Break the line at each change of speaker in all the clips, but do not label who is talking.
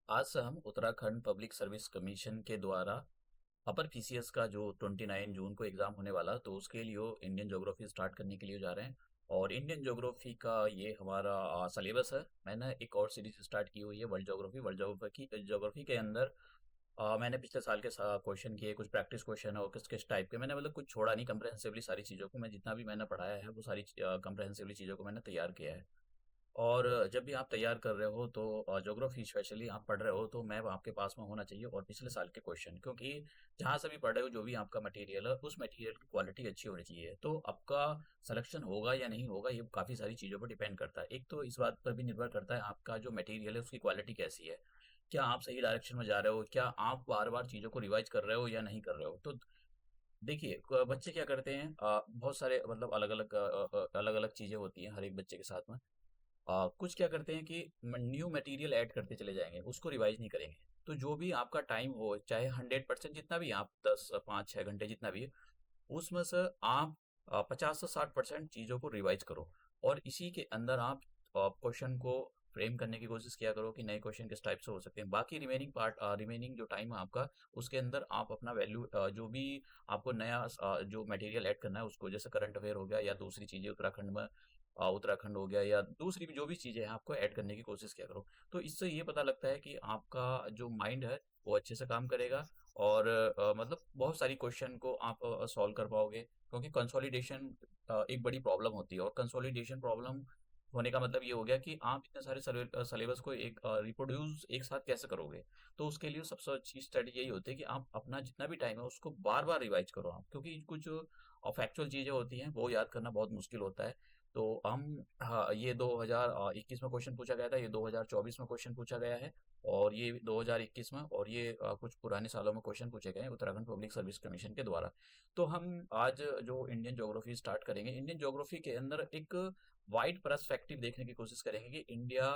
आज से हम उत्तराखंड पब्लिक सर्विस कमीशन के द्वारा अपर पीसीएस का जो 29 जून को एग्जाम होने वाला, तो उसके लिए इंडियन ज्योग्राफी स्टार्ट करने के लिए जा रहे हैं। और इंडियन ज्योग्राफी का ये हमारा सिलेबस है। मैंने एक और सीरीज स्टार्ट की हुई है, वर्ल्ड ज्योग्राफी के अंदर मैंने पिछले साल के क्वेश्चन किए, कुछ प्रैक्टिस क्वेश्चन और किस किस टाइप के मैंने, मतलब कुछ छोड़ा नहीं, कंप्रहेंसिवली सारी चीज़ों को मैं जितना भी मैंने पढ़ाया है वो सारी कंप्रहेंसिवली चीज़ों को मैंने तैयार किया है। और जब भी आप तैयार कर रहे हो तो ज्योग्राफी स्पेशली आप पढ़ रहे हो तो मैप आपके पास में होना चाहिए और पिछले साल के क्वेश्चन, क्योंकि जहाँ से भी पढ़ रहे हो जो भी आपका मटेरियल है उस मटेरियल की क्वालिटी अच्छी होनी चाहिए। तो आपका सिलेक्शन होगा या नहीं होगा ये काफ़ी सारी चीज़ों पर डिपेंड करता है। एक तो इस बात पर भी निर्भर करता है आपका जो मटेरियल है उसकी क्वालिटी कैसी है। क्या आप सही डायरेक्शन में जा रहे हो, क्या आप बार बार चीज़ों को रिवाइज कर रहे हो या नहीं कर रहे हो। तो देखिए, बच्चे क्या करते हैं, बहुत सारे मतलब अलग अलग अलग अलग चीज़ें होती हैं हर एक बच्चे के साथ में। कुछ क्या करते हैं कि न्यू मटेरियल ऐड करते चले जाएंगे, उसको रिवाइज नहीं करेंगे। तो जो भी आपका टाइम हो, चाहे 100% जितना भी, आप 10 5 6 घंटे जितना भी, उसमें से आप 50 से 60% चीज़ों को रिवाइज करो। और इसी के अंदर आप क्वेश्चन को फ्रेम करने की कोशिश किया करो कि नए क्वेश्चन किस टाइप से हो सकते हैं। बाकी रिमेनिंग जो टाइम है आपका, उसके अंदर आप अपना वैल्यू जो भी आपको नया जो मटेरियल ऐड करना है उसको, जैसे करंट अफेयर हो गया या दूसरी चीज़ें उत्तराखंड में, उत्तराखंड हो गया या दूसरी भी जो भी चीज़ें हैं आपको ऐड करने की कोशिश किया करो। तो इससे ये पता लगता है कि आपका जो माइंड है वो अच्छे से काम करेगा। और मतलब बहुत सारी क्वेश्चन को आप सॉल्व कर पाओगे, क्योंकि कंसोलिडेशन एक बड़ी प्रॉब्लम होती है। और कंसोलिडेशन प्रॉब्लम होने का मतलब ये हो गया कि आप इतने सारे सिलेबस को एक रिप्रोड्यूस एक साथ कैसे करोगे। तो उसके लिए सबसे अच्छी स्ट्रेटजी यही होती है कि आप अपना जितना भी टाइम है उसको बार बार रिवाइज करो आप, क्योंकि कुछ फैक्चुअल चीज़ें होती हैं वो याद करना बहुत मुश्किल होता है। तो हम, हाँ, ये 2021 में क्वेश्चन पूछा गया था, ये 2024 में क्वेश्चन पूछा गया है, और ये 2021 में, और ये कुछ पुराने सालों में क्वेश्चन पूछे गए हैं उत्तराखंड पब्लिक सर्विस कमीशन के द्वारा। तो हम आज जो इंडियन ज्योग्राफी स्टार्ट करेंगे, इंडियन ज्योग्राफी के अंदर एक वाइड पर्सपेक्टिव देखने की कोशिश करेंगे कि इंडिया,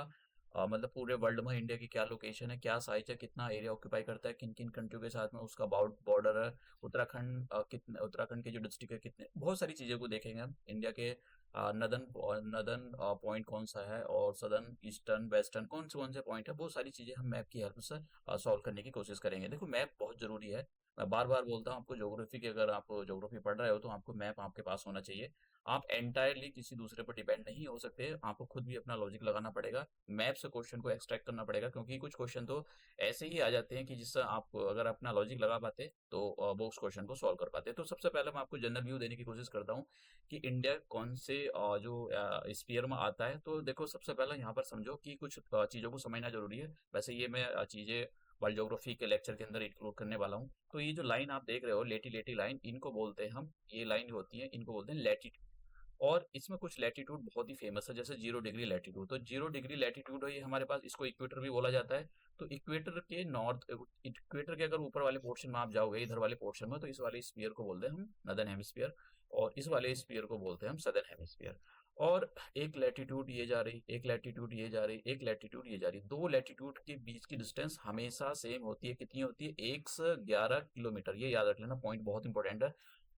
मतलब पूरे वर्ल्ड में इंडिया की क्या लोकेशन है, क्या साइज है, कितना एरिया ऑक्यूपाई करता है, किन किन कंट्रियों के साथ में उसका बॉर्डर है, उत्तराखंड कितने, उत्तराखंड के जो डिस्ट्रिक्ट है कितने, बहुत सारी चीज़ों को देखेंगे हम। इंडिया के नदन नदन पॉइंट कौन सा है, और सदर्न ईस्टर्न वेस्टर्न कौन से पॉइंट है, वो सारी चीज़ें हम मैप की हेल्प से सॉल्व करने की कोशिश करेंगे। देखो, मैप बहुत ज़रूरी है। मैं बार बार बोलता हूँ आपको, ज्योग्राफी की अगर आप ज्योग्राफी पढ़ रहे हो तो आपको मैप आपके पास होना चाहिए। आप एंटायरली किसी दूसरे पर डिपेंड नहीं हो सकते, आपको खुद भी अपना लॉजिक लगाना पड़ेगा, मैप से क्वेश्चन को एक्सट्रैक्ट करना पड़ेगा, क्योंकि कुछ क्वेश्चन तो ऐसे ही आ जाते हैं कि जिससे आप अगर अपना लॉजिक लगा पाते तो वो उस क्वेश्चन को सॉल्व कर पाते। तो सबसे पहले मैं आपको जनरल व्यू देने की कोशिश करता हूँ कि इंडिया कौन से जो स्पीयर में आता है। तो देखो, सबसे पहले यहाँ पर समझो कि कुछ चीज़ों को समझना जरूरी है। वैसे ये मैं चीज़ें वर्ल्ड ज्योग्राफी के लेक्चर के अंदर इंक्लूड करने वाला हूँ। तो ये जो लाइन आप देख रहे हो, लेटी लेटी लाइन, इनको बोलते हैं हम, ये लाइन जो होती है इनको बोलते हैं लैटिट्यूड। और इसमें कुछ लैटिट्यूड बहुत ही फेमस है, जैसे 0 डिग्री लैटिट्यूड। तो 0 डिग्री लैटिट्यूड है ये हमारे पास, इसको इक्वेटर भी बोला जाता है। तो इक्वेटर के अगर ऊपर वाले पोर्शन में आप जाओगे, इधर वाले पोर्शन में, तो इस वाले स्पीयर को बोलते हैं हम नदर्न हेमिस्फीयर, और इस वाले स्पीयर को बोलते हैं हम सदर्न हेमिस्फीयर। और एक लैटिट्यूड ये जा रही, एक लैटिट्यूड ये जा रही, एक लैटिट्यूड ये जा रही, दो लैटिट्यूड के बीच की डिस्टेंस हमेशा सेम होती है। कितनी होती है? 111 किलोमीटर। ये याद रख लेना, पॉइंट बहुत इंपॉर्टेंट है।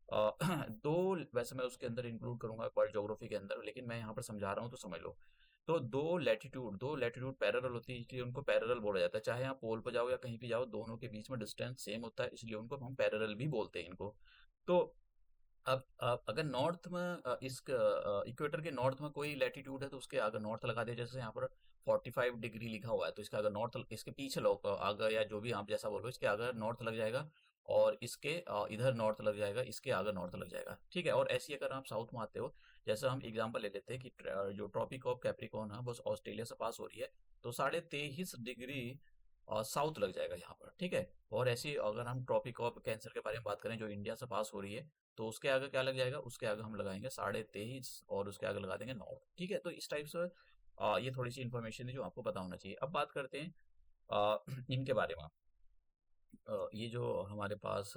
अ, दो, वैसे मैं उसके अंदर इंक्लूड करूंगा वर्ल्ड ज्योग्राफी के अंदर, लेकिन मैं यहाँ पर समझा रहा हूँ तो समझ लो। तो दो लैटिट्यूड पैरेलल होती है, इसलिए उनको पैरेलल बोला जाता है। चाहे आप पोल पर जाओ या कहीं भी जाओ, दोनों के बीच में डिस्टेंस सेम होता है, इसलिए उनको हम पैरेलल भी बोलते हैं इनको। तो अब अगर नॉर्थ में, इस इक्वेटर के नॉर्थ में कोई लैटिट्यूड है तो उसके आगे नॉर्थ लगा दिया। जैसे यहाँ पर 45 डिग्री लिखा हुआ है, तो इसके आगे नॉर्थ, इसके पीछे लो आगे, या जो भी आप जैसा बोलो, इसके आगे नॉर्थ लग जाएगा। और इसके इधर नॉर्थ लग जाएगा, इसके आगे नॉर्थ लग जाएगा। ठीक है। और ऐसे ही अगर आप साउथ में आते हो, जैसे हम एग्जांपल ले लेते हैं कि जो ट्रॉपिक ऑफ कैप्रिकॉर्न है बस ऑस्ट्रेलिया से पास हो रही है, तो 23.5 डिग्री साउथ लग जाएगा यहाँ पर। ठीक है। और ऐसे ही अगर हम ट्रॉपिक ऑफ कैंसर के बारे में बात करें जो इंडिया से पास हो रही है, तो उसके आगे क्या लग जाएगा? उसके आगे हम लगाएंगे 23.5, और उसके आगे लगा देंगे नॉर्थ। ठीक है। तो इस टाइप से ये थोड़ी सी इन्फॉर्मेशन है जो आपको पता होना चाहिए। अब बात करते हैं इनके बारे में। ये जो हमारे पास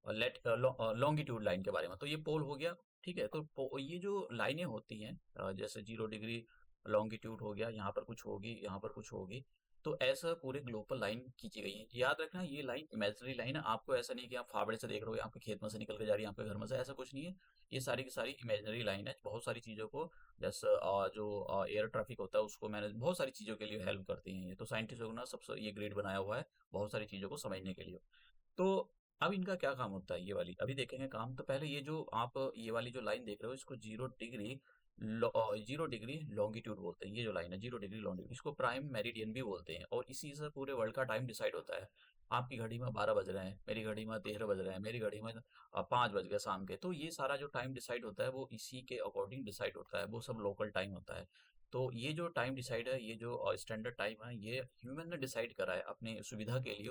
लॉन्गिट्यूड लाइन के बारे में, तो ये पोल हो गया। ठीक है। तो ये जो लाइनें होती हैं, जैसे 0 डिग्री लॉन्गिट्यूड हो गया, यहाँ पर कुछ होगी, यहाँ पर कुछ होगी। तो ऐसा पूरे ग्लोब पर लाइन खींची गई है। याद रखना ये लाइन इमेजिनरी लाइन है, आपको ऐसा नहीं कि आप फावड़े से देख रहे हो आपके खेत में से निकल के जा रही है आपके घर में से, ऐसा कुछ नहीं है। ये सारी की सारी इमेजिनरी लाइन है। बहुत सारी चीज़ों को जैसे जो एयर ट्रैफिक होता है उसको मैनेज, बहुत सारी चीज़ों के लिए हेल्प करती हैं ये। तो साइंटिस्टों ने सबसे ये ग्रिड बनाया हुआ है बहुत सारी चीज़ों को समझने के लिए। तो अब इनका क्या काम होता है ये वाली अभी देखेंगे काम। तो पहले ये जो आप ये वाली जो लाइन देख रहे हो इसको 0 डिग्री 0 डिग्री लॉन्गिट्यूड बोलते हैं। ये जो लाइन है 0 डिग्री लॉन्गिट्यूड, इसको प्राइम मेरिडियन भी बोलते हैं। और इसी से पूरे वर्ल्ड का टाइम डिसाइड होता है। आपकी घड़ी में 12 बज रहे हैं, मेरी घड़ी में 13 बज रहे हैं, मेरी घड़ी में 5 बज गए शाम के। तो ये सारा जो टाइम डिसाइड होता है वो इसी के अकॉर्डिंग डिसाइड होता है, वो सब लोकल टाइम होता है। तो ये जो टाइम डिसाइड है, ये जो स्टैंडर्ड टाइम है, ये ह्यूमन ने डिसाइड करा है अपने सुविधा के लिए।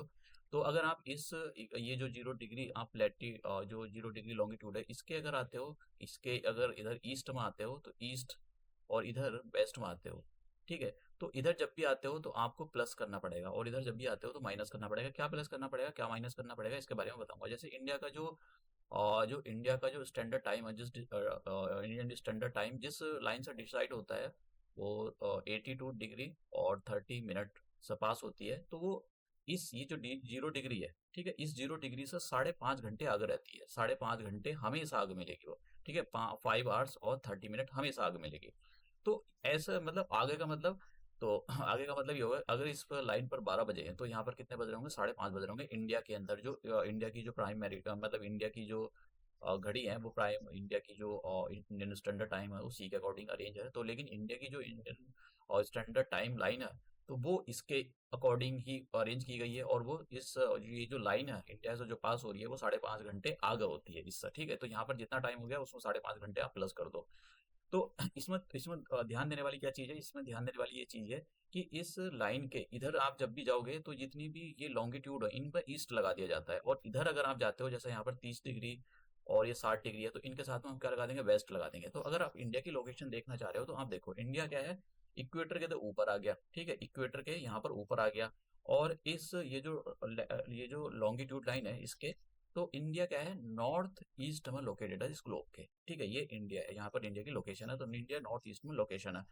तो अगर आप इस ये जो 0 डिग्री आप जो 0 डिग्री लॉन्गिट्यूड है इसके अगर आते हो, इसके अगर इधर ईस्ट में आते हो तो ईस्ट, और इधर वेस्ट में आते हो, ठीक है। तो इधर जब भी आते हो तो आपको प्लस करना पड़ेगा, और इधर जब भी आते हो तो माइनस करना पड़ेगा। क्या प्लस करना पड़ेगा क्या माइनस करना पड़ेगा इसके बारे में बताऊंगा। जैसे इंडिया का जो स्टैंडर्ड टाइम है, इंडियन स्टैंडर्ड टाइम जिस लाइन से डिसाइड होता है वो 82 डिग्री और 30 मिनट से पास होती है। तो वो इस ये जो 0 डिग्री है, ठीक है, इस 0 डिग्री से 5.5 घंटे आगे रहती है। 5.5 घंटे हमेशा आगे मिलेगी वो, ठीक है। 5 आवर्स और 30 मिनट हमेशा आगे मिलेगी। तो ऐसा मतलब आगे का मतलब, तो आगे का मतलब ये होगा अगर इस पर लाइन पर 12 बजे हैं तो यहाँ पर कितने बज रहे होंगे, 5:30 बज रहे होंगे। इंडिया के अंदर जो इंडिया की जो प्राइम मेरिट मतलब इंडिया की जो घड़ी है वो प्राइम इंडिया की जो इंडियन स्टैंडर्ड टाइम है उसी के अकॉर्डिंग अरेंज है। तो लेकिन इंडिया की जो इंडियन स्टैंडर्ड टाइम लाइन है तो वो इसके अकॉर्डिंग ही अरेंज की गई है। और वो ये जो लाइन है इंडिया से जो पास हो रही है वो 5.5 घंटे आगे होती है इससे, ठीक है। तो यहाँ पर जितना टाइम हो गया उसमें 5.5 घंटे आप प्लस कर दो। तो इसमें इसमें ध्यान देने वाली क्या चीज़ है, इसमें ध्यान देने वाली ये चीज़ है कि इस लाइन के इधर आप जब भी जाओगे तो जितनी भी ये लॉन्गिट्यूड है इन पर ईस्ट लगा दिया जाता है। और इधर अगर आप जाते हो जैसे यहाँ पर 30 डिग्री और ये 60 डिग्री है तो इनके साथ में हम क्या लगा देंगे, वेस्ट लगा देंगे। तो अगर आप इंडिया की लोकेशन देखना चाह रहे हो तो आप देखो इंडिया क्या है, इक्वेटर के तो ऊपर आ गया, ठीक है, इक्वेटर के यहाँ पर ऊपर आ गया। और इस ये जो लॉन्गिट्यूड लाइन है इसके, तो इंडिया क्या है, नॉर्थ ईस्ट में लोकेटेड है इस ग्लोब के, ठीक है। ये इंडिया है, यहाँ पर इंडिया की लोकेशन है, तो इंडिया नॉर्थ ईस्ट में लोकेशन है।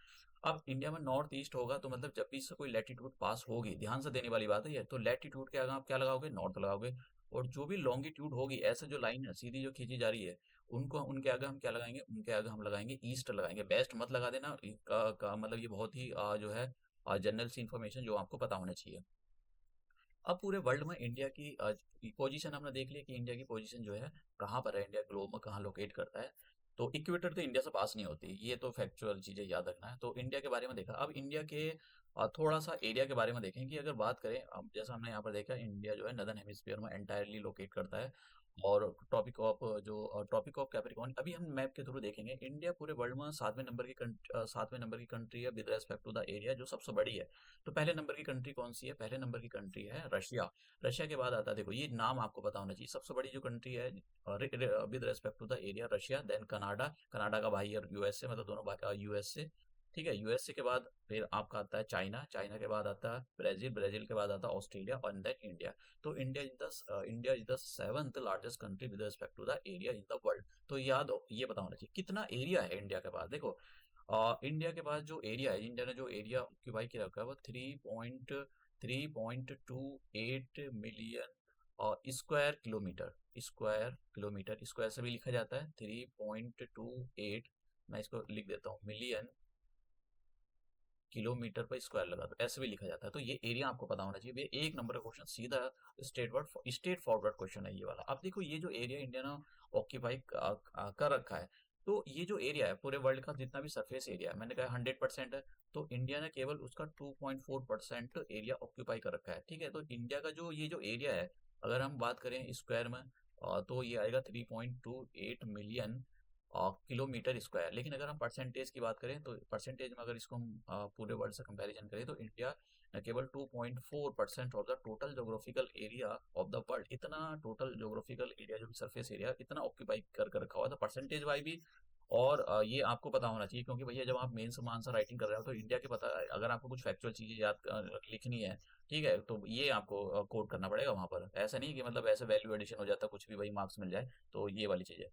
अब इंडिया में नॉर्थ ईस्ट होगा तो मतलब जब भी इससे कोई लैटिट्यूड पास होगी, ध्यान से देने वाली बात है ये, तो लैटिट्यूड के आगे आप क्या लगाओगे, नॉर्थ लगाओगे। और जो भी लॉन्गिट्यूड होगी ऐसे जो लाइन है सीधी जो खींची जा रही है, उनको उनके आगे हम क्या लगाएंगे, उनके आगे हम लगाएंगे ईस्ट लगाएंगे। बेस्ट मत लगा देना मतलब ये बहुत ही जो है जनरल सी इन्फॉर्मेशन जो आपको पता होना चाहिए। अब पूरे वर्ल्ड में इंडिया की पोजीशन हमने देख लिया कि इंडिया की पोजीशन जो है कहाँ पर है, इंडिया ग्लोब में कहाँ लोकेट करता है। तो इक्वेटर तो इंडिया से पास नहीं होती, ये तो फैक्चुअल चीज़ें याद रखना है। तो इंडिया के बारे में देखा। अब इंडिया के थोड़ा सा एरिया के बारे में देखें कि अगर बात करें, अब जैसा हमने यहाँ पर देखा इंडिया जो है नदर्न हेमिस्फीयर में एंटायरली लोकेट करता है। और ट्रॉपिक ऑफ कैप्रिकॉर्न अभी हम मैप के थ्रू देखेंगे। इंडिया पूरे वर्ल्ड में 7वें नंबर की कंट्री है with respect to the area, जो सबसे बड़ी है। तो पहले नंबर की कंट्री कौन सी है, पहले नंबर की कंट्री है रशिया। रशिया के बाद आता है, देखो ये नाम आपको पता होना चाहिए, सबसे बड़ी जो कंट्री है with respect to the area Russia. Then Canada, Canada का भाई है यूएसए, मतलब दोनों भाई यूएसए, ठीक है। यूएसए के बाद फिर आपका आता है चाइना, चाइना के बाद आता है ब्राजील, ब्राजील के बाद आता है ऑस्ट्रेलिया, और देन इंडिया। तो India is the 7th largest country with respect to the area in the world. तो याद हो ये पता होना चाहिए कितना एरिया है इंडिया के पास। देखो इंडिया के पास जो एरिया है, इंडिया ने जो एरिया ऑक्यूपाई किया रखा है वो 3.38 मिलियन स्क्वायर किलोमीटर स्क्वायर से भी लिखा जाता है 3.28। मैं इसको लिख देता हूँ, मिलियन किलोमीटर पर स्क्वायर लगा दो, ऐसे भी लिखा जाता है। तो ये एरिया आपको पता होना चाहिए। ये एक नंबर का क्वेश्चन सीधा स्टेट फॉरवर्ड क्वेश्चन है ये वाला। अब देखो ये जो एरिया इंडिया ने ऑक्यूपाई कर रखा है, तो ये जो एरिया है पूरे वर्ल्ड का जितना भी सरफेस एरिया है, मैंने कहा 100% है, तो इंडिया ने केवल उसका 2.4% एरिया ऑक्यूपाई कर रखा है, ठीक है। तो इंडिया का जो ये जो एरिया है, अगर हम बात करें स्क्वायर में तो ये आएगा 3.28 मिलियन किलोमीटर स्क्वायर। लेकिन अगर हम परसेंटेज की बात करें तो परसेंटेज में अगर इसको हम पूरे वर्ल्ड से कंपैरिजन करें तो इंडिया केवल 2.4% of the total geographical area of the world, इतना टोटल जोग्राफिकल एरिया जो सरफेस एरिया इतना ऑक्यूपाई कर रखा हुआ था परसेंटेज वाई भी। और ये आपको पता होना चाहिए क्योंकि भैया जब आप मेंस में आंसर राइटिंग कर रहे हो तो इंडिया के पता, अगर आपको कुछ फैक्चुअल चीजें याद लिखनी है, ठीक है, तो ये आपको कोड करना पड़ेगा वहां पर। ऐसा नहीं कि मतलब ऐसे वैल्यू एडिशन हो जाता कुछ भी वही मार्क्स मिल जाए, तो ये वाली चीज है।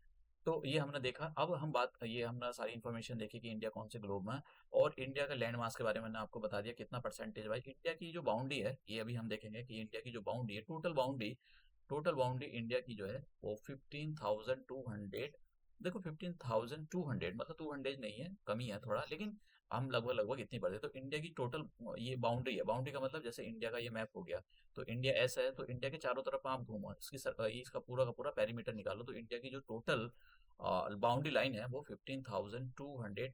तो ये हमने देखा। अब हम बात, ये हमने सारी इन्फॉर्मेशन देखी कि इंडिया कौन से ग्लोब में है। और इंडिया का लैंड मास के बारे में मैंने आपको बता दिया कितना परसेंटेज वाइज इंडिया की जो बाउंड्री है, ये अभी हम देखेंगे कि इंडिया की जो बाउंड्री है, टोटल बाउंड्री इंडिया की जो है वो 15,200। देखो 15,200 मतलब 200 नहीं है, कमी है थोड़ा, लेकिन हम लगभग लगभग इतनी पड़ते। तो इंडिया की टोटल ये बाउंड्री है। बाउंड्री का मतलब जैसे इंडिया का ये मैप हो गया, तो इंडिया ऐसा है, तो इंडिया के चारों तरफ आप घूमो, इसका पूरा का पूरा पेरीमीटर निकालो, तो इंडिया की जो टोटल बाउंड्री लाइन है वो 15,200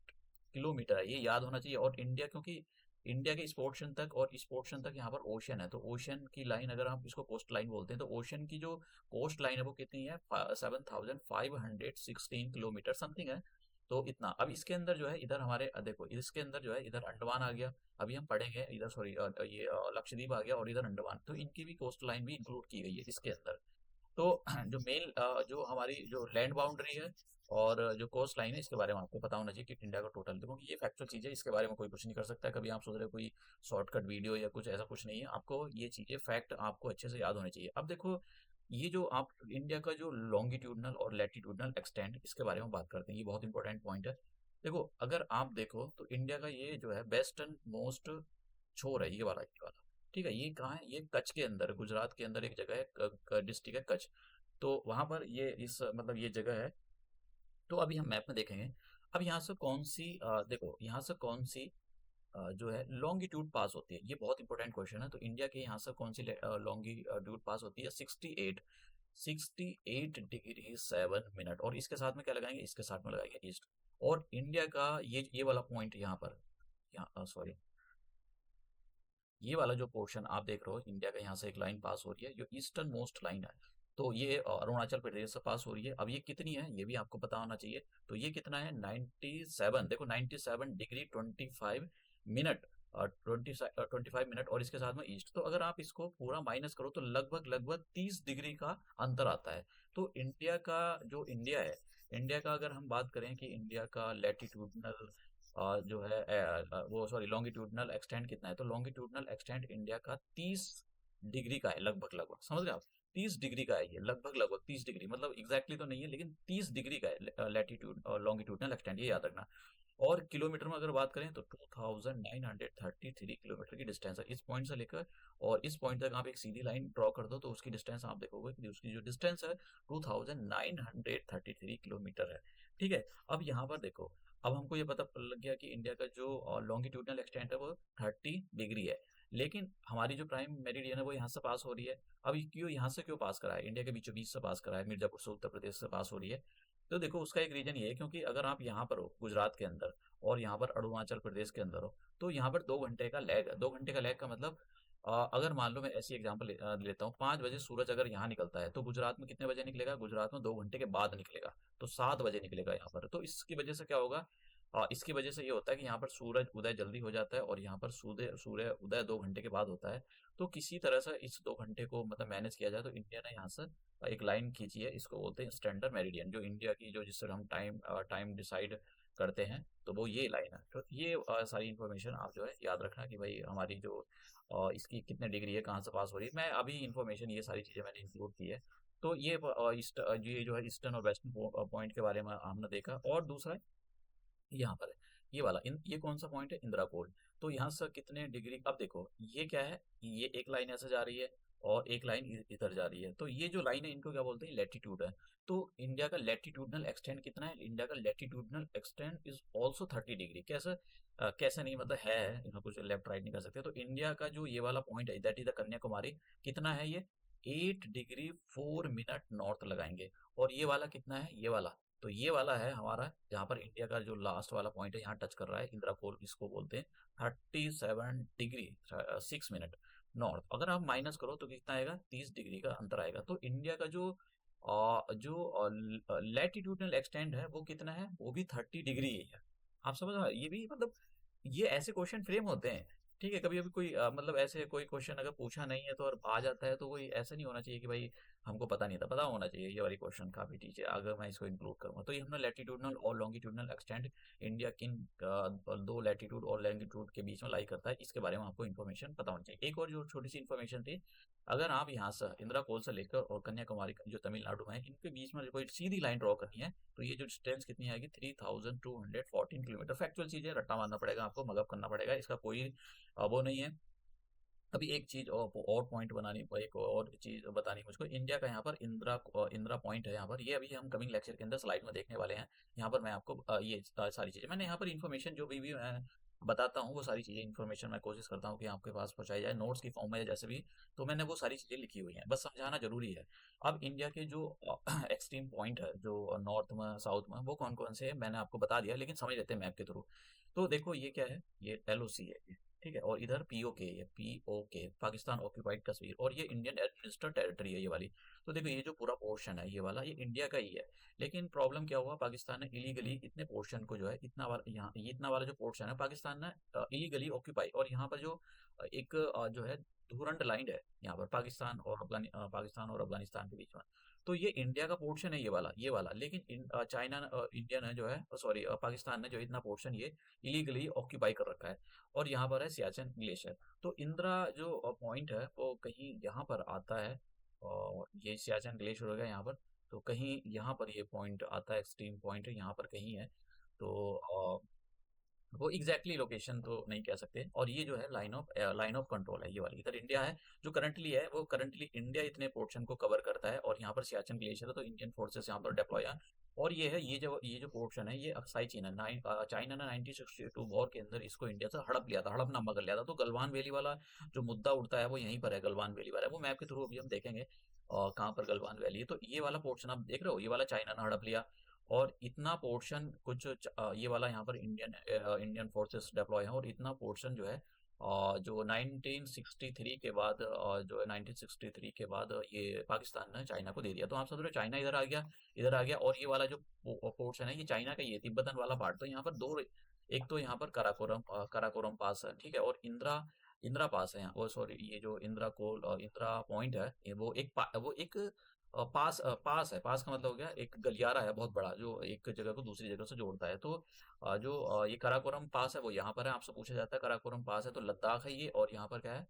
किलोमीटर है। ये याद होना चाहिए। और इंडिया, क्योंकि इंडिया के इस पोर्शन तक और इस पोर्शन तक यहाँ पर ओशन है, तो ओशन की लाइन अगर हम इसको कोस्ट लाइन बोलते हैं, तो ओशन की जो कोस्ट लाइन है वो कितनी है, 7,516 किलोमीटर समथिंग है। तो इतना। अब इसके अंदर जो है इधर हमारे देखो, इसके अंदर जो है इधर अंडमान आ गया, अभी हम पढ़ेंगे इधर, सॉरी ये लक्षद्वीप आ गया, और इधर अंडमान, तो इनकी भी कोस्ट लाइन भी इंक्लूड की गई है इसके अंदर। तो जो मेन जो हमारी जो लैंड बाउंड्री है और जो कोस्ट लाइन है, इसके बारे में आपको पता होना चाहिए कि इंडिया का टोटल, देखो ये फैक्चुअल चीज़ है, इसके बारे में कोई कुछ नहीं कर सकता। कभी आप सोच रहे हो कोई शॉर्टकट वीडियो या कुछ, ऐसा कुछ नहीं है। आपको ये चीज़ें फैक्ट आपको अच्छे से याद होने चाहिए। अब देखो, ये जो आप इंडिया का जो लॉन्गिट्यूडनल और लैटिट्यूडनल एक्सटेंट, इसके बारे में बात करते हैं, ये बहुत इंपॉर्टेंट पॉइंट है। देखो अगर आप देखो तो इंडिया का ये जो है वेस्टर्न मोस्ट छोर है, ये वाला, ठीक है। ये कहाँ है, ये कच्छ के अंदर, गुजरात के अंदर एक जगह है, डिस्ट्रिक्ट है कच्छ। तो वहां पर ये इस मतलब ये जगह है। तो अभी हम मैप में देखेंगे। अब यहाँ से कौन सी देखो यहाँ से कौन सी जो है लॉन्गिट्यूड पास होती है, ये बहुत इंपॉर्टेंट क्वेश्चन है। तो इंडिया के यहाँ से कौन सी लॉन्गिट्यूड पास होती है, 68 डिग्री 7 मिनट। और इसके साथ में क्या लगाएंगे, इसके साथ में लगाएंगे ईस्ट। और इंडिया का ये वाला पॉइंट यहाँ पर, यहाँ सॉरी, ये वाला जो पोर्शन आप देख रहे हो, इंडिया का यहाँ से एक लाइन पास हो रही है जो ईस्टर्न मोस्ट लाइन है। तो ये अरुणाचल प्रदेश से पास हो रही है। अब ये कितनी है ये भी आपको पता होना चाहिए। तो ये कितना है, 97, देखो 97 डिग्री 25 मिनट, 25 मिनट, और इसके साथ में ईस्ट। तो अगर आप इसको पूरा माइनस करो तो लगभग लगभग 30 डिग्री का अंतर आता है। तो इंडिया का जो इंडिया है, इंडिया का अगर हम बात करें कि इंडिया का लैटिट्यूडनल जो है वो सॉरी लॉन्गिट्यूडनल एक्सटेंड कितना है, तो लॉन्गिट्यूडनल एक्सटेंड इंडिया का 30 डिग्री का है, लगभग लगभग, समझ गए आप। 30 डिग्री का है ये, लगभग लगभग 30 डिग्री, मतलब एग्जैक्टली तो नहीं है, लेकिन 30 डिग्री का है लैटिट्यूड और लॉन्गिट्यूडनल एक्सटेंड, ये याद रखना। और किलोमीटर में अगर बात करें तो 2,933 किलोमीटर की डिस्टेंस है इस पॉइंट से लेकर, और इस पॉइंट तक आप एक सीधी लाइन ड्रॉ कर दो तो उसकी डिस्टेंस आप देखोगे कि उसकी जो डिस्टेंस है 2,933 किलोमीटर है। ठीक है। अब यहाँ पर देखो, अब हमको ये पता लग गया कि इंडिया का जो लॉन्गिट्यूडनल एक्सटेंट है वो 30 डिग्री है, लेकिन हमारी जो प्राइम मेरिडियन है वो यहाँ से पास हो रही है। अब ये क्यों यहाँ से क्यों पास करा है, इंडिया के बीचों बीच से पास करा है, मिर्जापुर से उत्तर प्रदेश से पास हो रही है। तो देखो उसका एक रीजन ये है, क्योंकि अगर आप यहाँ पर हो गुजरात के अंदर और यहाँ पर अरुणाचल प्रदेश के अंदर हो, तो यहाँ पर 2 घंटे का लैग है। 2 घंटे का लैग का मतलब अगर मान लो मैं ऐसी एग्जांपल लेता हूँ, 5 बजे सूरज अगर यहाँ निकलता है तो गुजरात में कितने बजे निकलेगा, गुजरात में 2 घंटे के बाद निकलेगा, तो 7 बजे निकलेगा यहाँ पर। तो इसकी वजह से क्या होगा, इसकी वजह से ये होता है कि यहाँ पर सूरज उदय जल्दी हो जाता है और यहाँ पर सूर्य सूर्य उदय 2 घंटे के बाद होता है। तो किसी तरह से इस 2 घंटे को मतलब मैनेज किया जाए, तो इंडिया ने यहाँ से एक लाइन खींची है, इसको बोलते हैं स्टैंडर्ड मेरिडियन, जो इंडिया की जो जिससे हम टाइम डिसाइड करते हैं, तो वो ये लाइन है। तो ये सारी इन्फॉर्मेशन आप जो है याद रखना कि भाई हमारी जो इसकी कितने डिग्री है, कहाँ से पास हो रही है। मैं अभी इन्फॉर्मेशन ये सारी चीज़ें मैंने इंक्लूड की है। तो ये ये जो है ईस्टर्न और वेस्टर्न पॉइंट के बारे में हमने देखा। और दूसरा यहाँ पर है ये वाला, ये कौन सा पॉइंट है, इंदिरा कोल। तो यहाँ से कितने डिग्री, अब देखो ये क्या है, ये एक लाइन ऐसे जा रही है और एक लाइन इधर जा रही है, तो ये जो लाइन है इनको क्या बोलते हैं, लैटिट्यूड है। तो इंडिया का लैटिट्यूडनल एक्सटेंड कितना है, इंडिया का latitudinal extend is also 30 degree. कैसे कैसे नहीं, मतलब है, इसमें कुछ लेफ्ट राइट नहीं कर सकते। तो इंडिया का जो ये वाला पॉइंट है, दैट इज द कन्याकुमारी, कितना है ये, 8 डिग्री 4 मिनट नॉर्थ लगाएंगे। और ये वाला कितना है, ये वाला, तो ये वाला है हमारा, जहाँ पर इंडिया का जो लास्ट वाला पॉइंट है यहाँ टच कर रहा है, इंदिरा कोल इसको बोलते हैं, 37 डिग्री 6 मिनट नॉर्थ। अगर आप माइनस करो तो कितना आएगा, 30 डिग्री का अंतर आएगा। तो इंडिया का जो लैटिट्यूडनल एक्सटेंड है वो कितना है, वो भी 30 डिग्री ही है। आप समझ रहे हो? ये भी मतलब ये ऐसे क्वेश्चन फ्रेम होते हैं। ठीक है, कभी कभी कोई मतलब ऐसे कोई क्वेश्चन अगर पूछा नहीं है तो और आ जाता है, तो कोई ऐसा नहीं होना चाहिए कि भाई हमको पता नहीं था, पता होना चाहिए ये वाली क्वेश्चन काफी टीचर अगर मैं इसको इंक्लूड करूंगा। तो ये हमने लैटिट्यूडनल और लॉन्गिट्यूडनल एक्सटेंट इंडिया किन दो लैटिट्यूड और लैंगिट्यूड के बीच में लाई करता है, इसके बारे में आपको इन्फॉर्मेशन पता होनी चाहिए। एक और जो छोटी सी इन्फॉर्मेशन थी, अगर आप यहाँ से इंदिरा कोल से लेकर और कन्याकुमारी जो तमिलनाडु में है, इनके बीच में कोई सीधी लाइन ड्रॉ करनी है, तो ये जो डिस्टेंस कितनी आएगी, 3214 किलोमीटर। फैक्चुअल चीज है, रट्टा मारना पड़ेगा आपको, मगअप करना पड़ेगा, इसका कोई वो नहीं है। अभी एक चीज और पॉइंट बनानी, एक और चीज बतानी मुझको, इंडिया का यहाँ पर इंदिरा पॉइंट है यहाँ पर, ये अभी हम कमिंग लेक्चर के अंदर स्लाइड में देखने वाले हैं। यहाँ पर मैं आपको ये सारी चीजें मैंने यहाँ पर इन्फॉर्मेशन जो भी मैं बताता हूँ, वो सारी चीजें इन्फॉर्मेशन मैं कोशिश करता हूँ कि आपके पास पहुंचाई जाए नोट्स की फॉर्म में जैसे भी। तो मैंने वो सारी चीजें लिखी हुई हैं, बस समझाना जरूरी है। अब इंडिया के जो एक्सट्रीम पॉइंट है जो नॉर्थ में साउथ में, वो कौन कौन से है मैंने आपको बता दिया, लेकिन समझ लेते हैं मैप के थ्रू। तो देखो ये क्या है, ये LOC है ये, ठीक है, और इधर POK है, POK पाकिस्तान ऑक्यूपाइड कश्मीर, और ये इंडियन एडमिनिस्ट्रेटेड टेरिटरी है ये वाली। तो देखो ये जो पूरा पोर्शन है ये वाला, ये इंडिया का ही है। लेकिन प्रॉब्लम क्या हुआ, पाकिस्तान ने इलीगली इतने पोर्शन को जो है, इतना वाला यहाँ ये इतना वाला जो पोर्शन है पाकिस्तान ने इलीगली ऑक्यूपाई, और यहाँ पर जो एक जो है धुरंध लाइन है यहाँ पर पाकिस्तान और अफगानिस्तान के बीच में। तो ये इंडिया का पोर्शन है ये वाला, लेकिन चाइना इंडिया ने जो है, सॉरी पाकिस्तान ने जो इतना पोर्शन ये इलीगली ऑक्यूपाई कर रखा है। और यहाँ पर है सियाचिन ग्लेशियर। तो इंदिरा जो पॉइंट है वो कहीं यहाँ पर आता है, और ये सियाचिन ग्लेशियर हो गया यहाँ पर। तो कहीं यहाँ पर ये पॉइंट आता है, एक्सट्रीम पॉइंट यहाँ पर कहीं है। तो वो एग्जैक्टली लोकेशन तो नहीं कह सकते। और ये जो है लाइन ऑफ कंट्रोल है ये वाली, इधर इंडिया है जो करंटली है, वो करंटली इंडिया इतने पोर्शन को कवर करता है, और यहाँ पर सियाचिन ग्लेशियर है, तो इंडियन फोर्सेस यहाँ पर डिप्लॉय है। और ये है, ये जो पोर्शन है, ये अक्साई चीन है। चाइना ने 1962 वॉर के अंदर इसको इंडिया से हड़प लिया था, हड़पनामा कर लिया था। तो गलवान वैली वाला जो मुद्दा उठता है वो यहीं पर है, गलवान वैली वाला है। वो मैप के थ्रू अभी हम देखेंगे कहाँ पर गलवान वैली है। तो ये वाला पोर्शन आप देख रहे हो, ये वाला चाइना ने हड़प लिया। और इतना पोर्शन ये वाला यहाँ पर इंडियन फोर्सेस डिप्लॉय है, और इतना पोर्शन जो है जो 1963 के बाद जो है 1963 के बाद ये पाकिस्तान ने चाइना को दे दिया। तो आप समझ रहे हो, चाइना इधर आ गया, और ये वाला जो पोर्शन है ये चाइना का ही है, तिब्बतन वाला पार्ट। तो यहाँ पर दो, एक तो यहाँ पर कराकोरम पास है, ठीक है, और इंदिरा इंदिरा पास है यहाँ, वो सॉरी ये जो इंदिरा पॉइंट है, वो एक पास का मतलब हो गया एक गलियारा है बहुत बड़ा, जो एक जगह को दूसरी जगह से जोड़ता है। तो जो ये काराकोरम पास है वो यहाँ पर है, आपसे पूछा जाता है काराकोरम पास है तो लद्दाख है ये, और यहाँ पर क्या है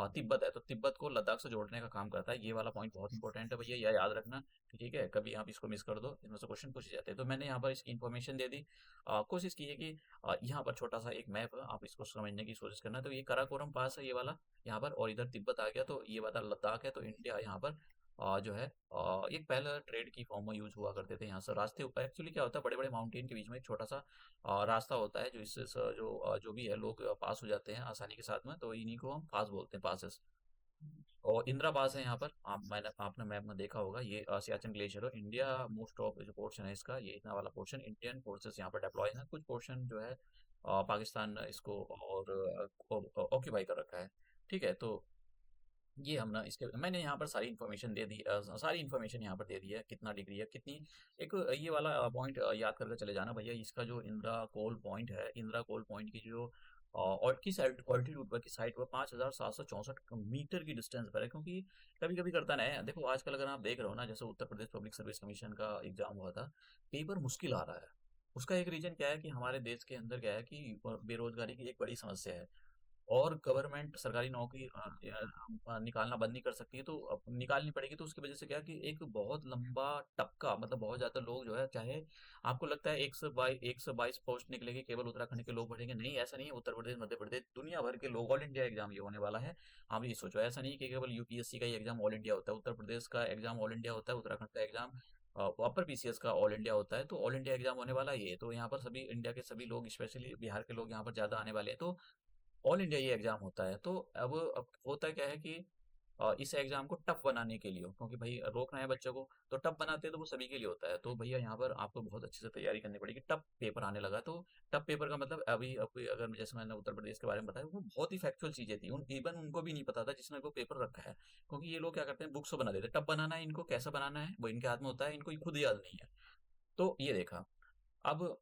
तिब्बत है, तो तिब्बत को लद्दाख से जोड़ने का काम करता है। ये वाला पॉइंट बहुत इंपॉर्टेंट है भैया, यह याद रखना। ठीक है, कभी आप इसको मिस कर दो, इनमें से क्वेश्चन पूछे जाते हैं। तो मैंने यहाँ पर इसकी इन्फॉर्मेशन दे दी। कोशिश की है कि यहाँ पर छोटा सा एक मैप है, आप इसको समझने की कोशिश करना। तो ये काराकोरम पास है ये वाला यहाँ पर, और इधर तिब्बत आ गया, तो ये वाला लद्दाख है। तो इंडिया यहाँ पर जो है एक पहले ट्रेड की फॉर्म में यूज हुआ करते थे यहाँ से। रास्ते ऊपर एक्चुअली क्या होता है, बड़े बड़े माउंटेन के बीच में एक छोटा सा रास्ता होता है, जो इससे जो भी है लोग पास हो जाते हैं आसानी के साथ में, तो इन्हीं को हम पास बोलते हैं, पासेस। और इंदिरा पास है यहाँ पर, आपने मैप में देखा होगा, ये सियाचिन ग्लेशियर है। इंडिया मोस्ट ऑफ जो पोर्शन है इसका, ये इतना वाला पोर्शन इंडियन फोर्सेस यहाँ पर डिप्लॉय है। कुछ पोर्शन जो है पाकिस्तान ने इसको और ऑक्यूपाई कर रखा है। ठीक है, तो ये हम ना इसके मैंने यहाँ पर सारी इन्फॉर्मेशन दे दी, सारी इन्फॉर्मेशन यहाँ पर दे दी है, कितना डिग्री है कितनी। एक ये वाला पॉइंट याद करके चले जाना भैया, इसका जो इंदिरा कोल पॉइंट है, इंदिरा कोल पॉइंट की जो और की साइड ऑल्टीट्यूड पर की साइड पर 5,764 की डिस्टेंस पर है। क्योंकि कभी कभी करता ना है, देखो आजकल अगर आप देख रहे हो ना, जैसे Uttar Pradesh public service commission का एग्जाम हुआ था, पेपर मुश्किल आ रहा है। उसका एक रीजन क्या है कि हमारे देश के अंदर क्या है कि बेरोजगारी की एक बड़ी समस्या है, और गवर्नमेंट सरकारी नौकरी निकालना बंद नहीं कर सकती है, तो अब निकालनी पड़ेगी। तो उसकी वजह से क्या कि एक बहुत लंबा टपका, मतलब बहुत ज्यादा लोग जो है, चाहे आपको लगता है 122 पोस्ट निकलेगी केवल उत्तराखंड के लोग बढ़ेंगे, नहीं ऐसा नहीं है। उत्तर प्रदेश, मध्य प्रदेश, दुनिया भर के लोग, ऑल इंडिया एग्जाम ये होने वाला है। आप ये सोचो, ऐसा नहीं कि केवल UPSC का ही एग्जाम ऑल इंडिया होता है, उत्तर प्रदेश का एग्जाम ऑल इंडिया होता है, उत्तराखंड का एग्जाम अपर PCS का ऑल इंडिया होता है। तो ऑल इंडिया एग्जाम होने वाला है ये, तो यहाँ पर सभी इंडिया के सभी लोग, स्पेशली बिहार के लोग यहाँ पर ज्यादा आने वाले हैं। तो ऑल इंडिया ये एग्जाम होता है। तो अब होता क्या है कि इस एग्जाम को टफ बनाने के लिए, क्योंकि भाई रोकना है बच्चों को, तो टफ बनाते हैं, तो वो सभी के लिए होता है। तो भैया यहाँ पर आपको बहुत अच्छे से तैयारी करनी पड़ेगी, टफ पेपर आने लगा। तो टफ पेपर का मतलब अभी अगर जैसे मैंने उत्तर प्रदेश के बारे में बताया, वो बहुत ही फैक्चुअल चीजें थी, इवन उनको भी नहीं पता था जिसने वो पेपर रखा है। क्योंकि ये लोग क्या करते हैं, बुक्स बना देते हैं, टफ बनाना है इनको, कैसा बनाना है वो इनके हाथ में होता है, इनको खुद याद नहीं है। तो ये देखा। अब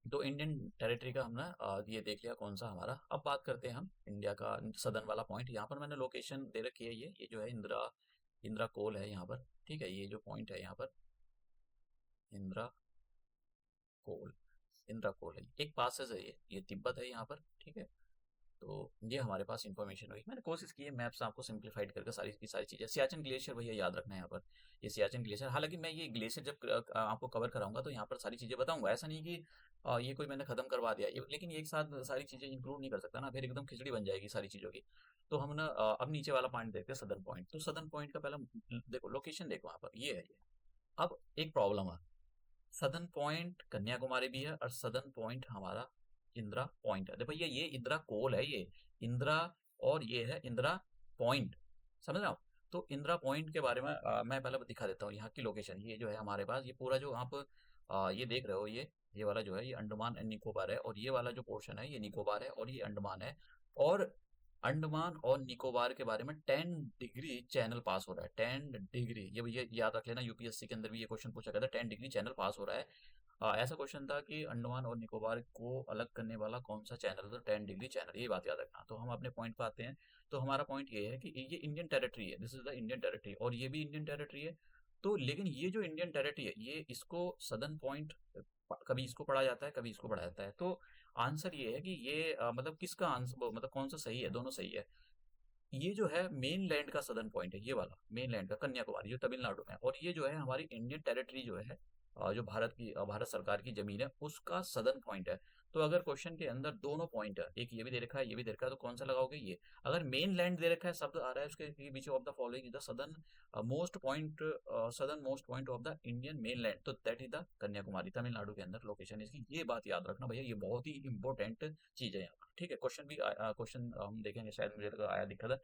तो इंडियन टेरिटरी का हमने ये देख लिया कौन सा हमारा। अब बात करते हैं हम इंडिया का सदर्न वाला पॉइंट। यहाँ पर मैंने लोकेशन दे रखी है, ये जो है इंदिरा इंदिरा कोल है यहाँ पर, ठीक है। ये जो पॉइंट है यहाँ पर इंदिरा कोल, इंदिरा कोल है, एक पासेस है ये तिब्बत है यहाँ पर, ठीक है। तो ये हमारे पास इन्फॉर्मेशन हुई। मैंने कोशिश की है मैप्स आपको सिंप्लीफाइड करके सारी की सारी चीज़ें। सियाचिन ग्लेशियर भैया याद रखना है यहाँ पर, ये सियाचिन ग्लेशियर। हालांकि मैं ये ग्लेशियर जब आपको कवर कराऊंगा तो यहाँ पर सारी चीज़ें बताऊंगा, ऐसा नहीं कि ये कोई मैंने खत्म करवा दिया ये, लेकिन एक साथ सारी चीज़ें इंक्लूड नहीं कर सकता ना, फिर एकदम खिचड़ी बन जाएगी सारी चीज़ों की। तो हम ना अब नीचे वाला पॉइंट देखते हैं, सदर्न पॉइंट। तो सदर्न पॉइंट का पहला देखो लोकेशन, देखो यहाँ पर ये है ये। अब एक प्रॉब्लम है, सदर्न पॉइंट कन्याकुमारी भी है और सदर्न पॉइंट हमारा इंदिरा पॉइंट है। देखो ये इंदिरा कोल है, ये इंदिरा, और ये है इंदिरा पॉइंट, समझ रहे हो। तो इंदिरा पॉइंट के बारे में मैं पहले दिखा देता हूँ यहाँ की लोकेशन। ये जो है हमारे पास, ये पूरा जो आप ये देख रहे हो, ये वाला जो है ये अंडमान एंड निकोबार है, और ये वाला जो पोर्शन है ये निकोबार है और ये अंडमान है। और अंडमान और निकोबार के बारे में 10 डिग्री चैनल पास हो रहा है, 10 डिग्री। ये याद रख लेना, यूपीएससी के अंदर भी ये क्वेश्चन पूछा गया था, 10 डिग्री चैनल पास हो रहा है। ऐसा क्वेश्चन था कि अंडमान और निकोबार को अलग करने वाला कौन सा चैनल, तो 10 डिग्री चैनल, ये बात याद रखना। तो हम अपने पॉइंट पर आते हैं। तो हमारा पॉइंट ये है कि ये इंडियन टेरिटरी है, this is the Indian territory, और ये भी इंडियन टेरिटरी है। तो लेकिन ये जो इंडियन टेरिटरी है, ये इसको सदर्न पॉइंट, कभी इसको पढ़ा जाता है कभी इसको पढ़ा जाता है। तो आंसर ये है कि ये मतलब किसका आंसर, मतलब कौन सा सही है, दोनों सही है। ये जो है मेन लैंड का सदर्न पॉइंट है, ये वाला मेन लैंड का कन्याकुमारी जो तमिलनाडु में है, और ये जो है हमारी इंडियन टेरिटरी जो है जो भारत सरकार की जमीन है उसका सदर्न पॉइंट है। तो अगर क्वेश्चन के अंदर दोनों पॉइंट है, एक ये भी दे रखा है ये भी दे रखा है, तो कौन सा लगाओगे, ये। अगर मेन लैंड दे रखा है, शब्द आ रहा है उसके बीच of the following is the southernmost point, southernmost point of the Indian mainland, तो that is the Kanyakumari, Tamil Nadu के अंदर लोकेशन इसकी। ये बात याद रखना भैया, ये बहुत ही इंपॉर्टेंट चीज है यहाँ पर, ठीक है। क्वेश्चन भी क्वेश्चन हम देखेंगे, शायद मुझे लगा आया दिखा था।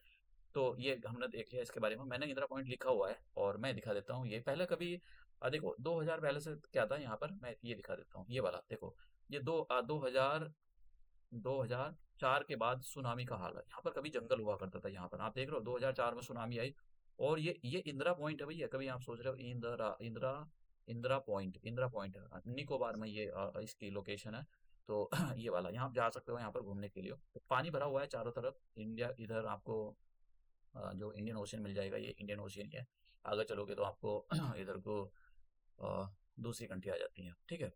तो ये हमने देख लिया इसके बारे में, मैंने इंदिरा पॉइंट लिखा हुआ है और मैं दिखा देता हूँ। ये पहले कभी देखो 2000 पहले से क्या था यहाँ पर, मैं ये दिखा देता हूँ, ये वाला देखो। ये 2004 के बाद सुनामी का हाल है यहाँ पर, कभी जंगल हुआ करता था यहाँ पर, आप देख रहे हो 2004 में सुनामी आई। और ये इंदिरा पॉइंट है भैया, कभी आप सोच रहे हो इंदिरा इंदिरा इंदिरा पॉइंट है निकोबार में, ये इसकी लोकेशन है। तो ये वाला यहाँ आप जा सकते हो यहाँ पर घूमने के लिए। तो पानी भरा हुआ है चारों तरफ, इंडिया इधर आपको जो इंडियन ओशियन मिल जाएगा, ये इंडियन ओशियन ही है। आगे चलोगे तो आपको इधर को अ, दूसरी कंट्री आ जाती है, ठीक है।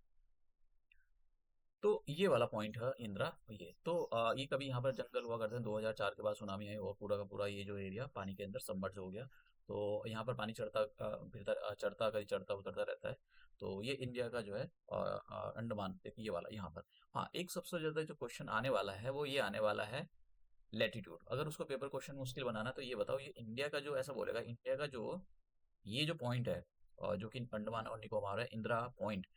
तो ये वाला पॉइंट है इंदिरा, ये तो ये कभी यहाँ पर जंगल हुआ करते हैं, 2004 के बाद सुनामी आई और पूरा का पूरा ये जो एरिया पानी के अंदर सबमर्ज हो गया। तो यहाँ पर पानी चढ़ता फिरता चढ़ता कभी चढ़ता उतरता रहता है। तो ये इंडिया का जो है अंडमान, ये वाला यहाँ पर। हाँ, एक सबसे ज्यादा जो क्वेश्चन आने वाला है वो ये आने वाला है लेटीट्यूड। अगर उसको पेपर क्वेश्चन मुश्किल बनाना तो ये बताओ, ये इंडिया का जो ऐसा बोलेगा, इंडिया का जो ये जो पॉइंट है जो कि अंडमान और निकोबार है, इंदिरा पॉइंट,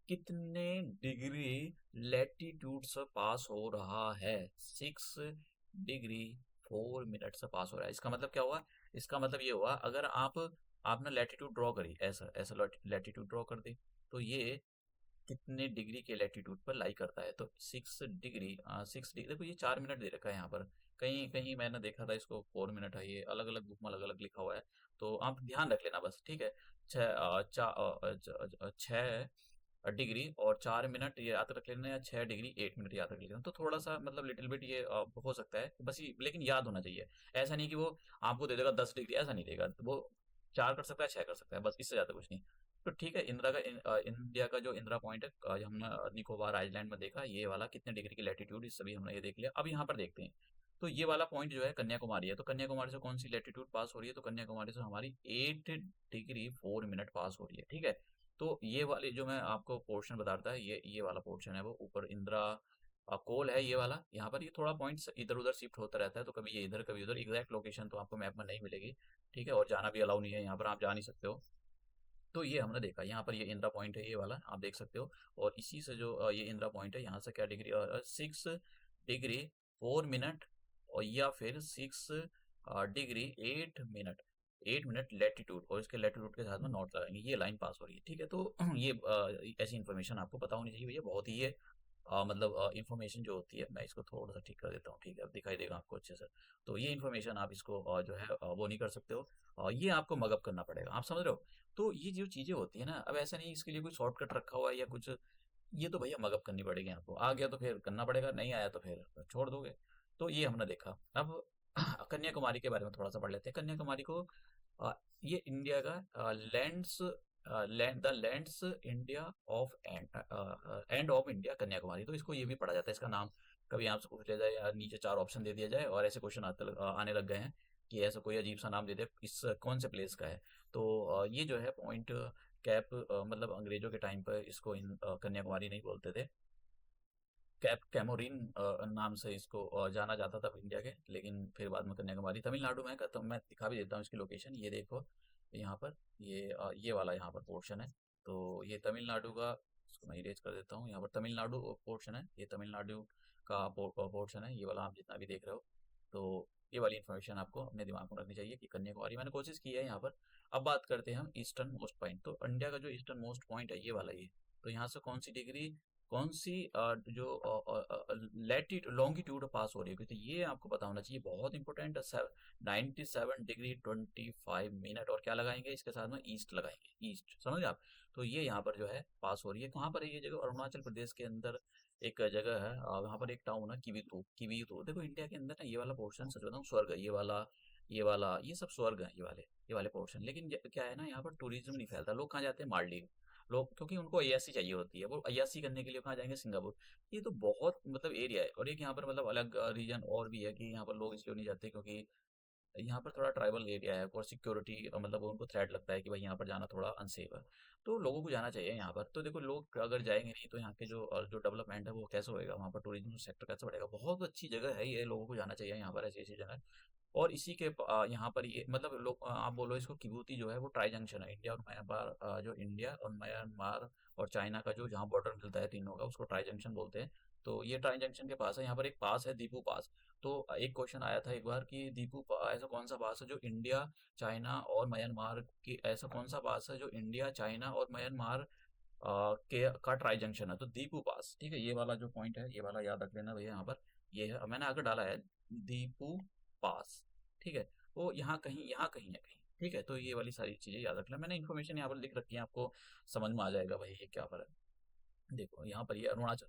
कितने डिग्री लेटीट्यूड से पास हो रहा है, 6 डिग्री 4 मिनट से पास हो रहा है। इसका मतलब क्या हुआ, इसका मतलब ये हुआ, अगर आपने लेटीट्यूड ड्रॉ करी, ऐसा ऐसा लेटीट्यूड ड्रॉ कर दी, तो ये कितने डिग्री के लेटीट्यूड पर लाई करता है। तो 6 डिग्री देखो, ये 4 मिनट दे रखा है यहाँ पर, कहीं कहीं मैंने देखा था इसको 4 मिनट है, ये अलग अलग बुक में अलग अलग लिखा हुआ है। तो आप ध्यान रख लेना बस, ठीक है। 6 डिग्री और 4 मिनट ये याद रख लेना, या 6 डिग्री 8 मिनट याद रख लेना। तो थोड़ा सा मतलब लिटिल बिट ये हो सकता है बस, ये लेकिन याद होना चाहिए। ऐसा नहीं कि वो आपको दे देगा 10 डिग्री, ऐसा नहीं देगा वो, 4 कर सकता है 6 कर सकता है, बस इससे ज्यादा कुछ नहीं। तो ठीक है, इंडिया का जो इंदिरा पॉइंट है हमने निकोबार आइलैंड में देखा, ये वाला कितने डिग्री की लैटिट्यूड, इस सभी हमने ये देख लिया। अब यहाँ पर देखते हैं, तो ये वाला पॉइंट जो है कन्याकुमारी है। तो कन्याकुमारी से कौन सी लैटिट्यूड पास हो रही है, तो कन्याकुमारी से हमारी 8 डिग्री 4 मिनट पास हो रही है, ठीक है। तो ये वाली जो मैं आपको पोर्शन बता रहा था, ये वाला पोर्शन है वो ऊपर इंदिरा कोल है, ये वाला। यहाँ पर ये थोड़ा पॉइंट्स इधर उधर शिफ्ट होता रहता है, तो कभी ये इधर कभी उधर, एग्जैक्ट लोकेशन तो आपको मैप में नहीं मिलेगी, ठीक है। और जाना भी अलाउ नहीं है यहाँ पर, आप जा नहीं सकते हो। तो ये हमने देखा, यहाँ पर ये इंदिरा पॉइंट है, ये वाला आप देख सकते हो। और इसी से जो ये इंदिरा पॉइंट है, यहाँ से क्या डिग्री, 6 डिग्री 4 मिनट, और या फिर 6 डिग्री 8 मिनट, 8 मिनट लेटीट्यूड, और इसके लेटीट्यूड के साथ में नॉट लगाएंगे, ये लाइन पास हो रही है, ठीक है। तो ये ऐसी इन्फॉर्मेशन आपको पता होनी चाहिए भैया, बहुत ही ये मतलब इन्फॉर्मेशन जो होती है, मैं इसको थोड़ा सा ठीक कर देता हूँ, ठीक है, अब दिखाई देगा आपको अच्छे से। तो ये इन्फॉर्मेशन आप इसको जो है वो नहीं कर सकते हो, ये आपको मगअप करना पड़ेगा, आप समझ रहे हो। तो ये जो चीजें होती है ना, अब ऐसा नहीं इसके लिए कोई शॉर्टकट रखा हुआ है या कुछ, ये तो भैया मगअप करनी पड़ेगी आपको, आ गया तो फिर करना पड़ेगा, नहीं आया तो फिर छोड़ दोगे। तो ये हमने देखा। अब कन्याकुमारी के बारे में थोड़ा सा पढ़ लेते हैं। कन्याकुमारी को अ, ये इंडिया का lands India of end of India Kanyakumari. तो इसको ये भी पढ़ा जाता है, इसका नाम कभी आपसे पूछ लिया जाए या नीचे चार ऑप्शन दे दिया जाए, और ऐसे क्वेश्चन आने लग गए हैं कि ऐसा कोई अजीब सा नाम दे दे इस कौन से प्लेस का है। तो ये जो है पॉइंट कैप, मतलब अंग्रेजों के टाइम पर इसको कन्याकुमारी नहीं बोलते थे, कैप कैमोरिन नाम से इसको जाना जाता था इंडिया के, लेकिन फिर बाद में कन्याकुमारी तमिलनाडु में तो मैं दिखा भी देता हूँ इसकी लोकेशन। ये देखो यहाँ पर, ये वाला यहाँ पर पोर्शन है। तो ये तमिलनाडु का, इसको मैं इरेज कर देता हूँ, यहाँ पर तमिलनाडु पोर्शन है, ये तमिलनाडु का पोर्शन है, ये वाला आप जितना भी देख रहे हो। तो ये वाली इन्फॉर्मेशन आपको अपने दिमाग में रखनी चाहिए कि कन्याकुमारी मैंने कोशिश की है यहाँ पर। अब बात करते हैं हम ईस्टर्न मोस्ट पॉइंट। तो इंडिया का जो ईस्टर्न मोस्ट पॉइंट है ये वाला, ये तो यहाँ से कौन सी डिग्री, कौन सी जो लैटिट्यूड लॉन्गिट्यूड पास हो रही है, क्योंकि ये आपको पता होना चाहिए, बहुत इंपॉर्टेंट है। 97 डिग्री 25 मिनट, और क्या लगाएंगे इसके साथ में, ईस्ट लगाएंगे, ईस्ट, समझ आप। तो ये यहाँ पर जो है पास हो रही है, कहाँ पर है ये जगह, अरुणाचल प्रदेश के अंदर एक जगह है, वहाँ पर एक टाउन है किवीतू। किवीतू देखो, इंडिया के अंदर ना ये वाला पोर्शन सच बताऊं स्वर्ग है, ये वाला ये सब स्वर्ग है, ये वाले पोर्शन। लेकिन क्या है ना, यहाँ पर टूरिज्म नहीं फैलता, लोग कहाँ जाते हैं, मालदीव। लोग क्योंकि उनको अय्यासी चाहिए होती है, वो अय्यासी करने के लिए कहाँ जाएंगे, सिंगापुर। ये तो बहुत मतलब एरिया है, और एक यहाँ पर मतलब अलग रीजन और भी है कि यहाँ पर लोग इसलिए नहीं जाते क्योंकि यहाँ पर थोड़ा ट्राइबल एरिया है, और सिक्योरिटी मतलब उनको थ्रेट लगता है कि भाई यहाँ पर जाना थोड़ा अनसेफ है। तो लोगों को जाना चाहिए यहाँ पर। तो देखो, लोग अगर जाएंगे नहीं तो यहाँ के जो डेवलपमेंट है वो कैसे होएगा, वहाँ पर टूरिज्म सेक्टर कैसे बढ़ेगा। बहुत अच्छी जगह है ये, लोगों को जाना चाहिए यहाँ पर, ऐसी ऐसी जगह। और इसी के यहाँ पर ये मतलब लोग आप बोलो इसको, किबूती जो है वो ट्राई जंक्शन है, इंडिया और म्यांमार, जो इंडिया और म्यांमार और चाइना का जो जहाँ बॉर्डर मिलता है तीनों का, उसको ट्राई जंक्शन बोलते हैं। तो ये ट्राई जंक्शन के पास है, यहाँ पर एक पास है दीपू पास। तो एक क्वेश्चन आया था एक बार कि ऐसा कौन सा पास है जो इंडिया, चाइना और म्यांमार की, ऐसा कौन सा पास है जो इंडिया, चाइना और म्यांमार के का ट्राई जंक्शन है, तो दीपू पास। ठीक है, ये वाला जो पॉइंट है ये वाला याद रख लेना भैया, यहाँ पर ये है, मैंने आगे डाला है दीपू पास। ठीक है, वो यहाँ कहीं है कहीं। ठीक है, तो ये वाली सारी चीजें याद रख लें, मैंने इन्फॉर्मेशन यहाँ पर लिख रखी है, आपको समझ में आ जाएगा भाई ये क्या पर है। देखो यहाँ पर ये अरुणाचल,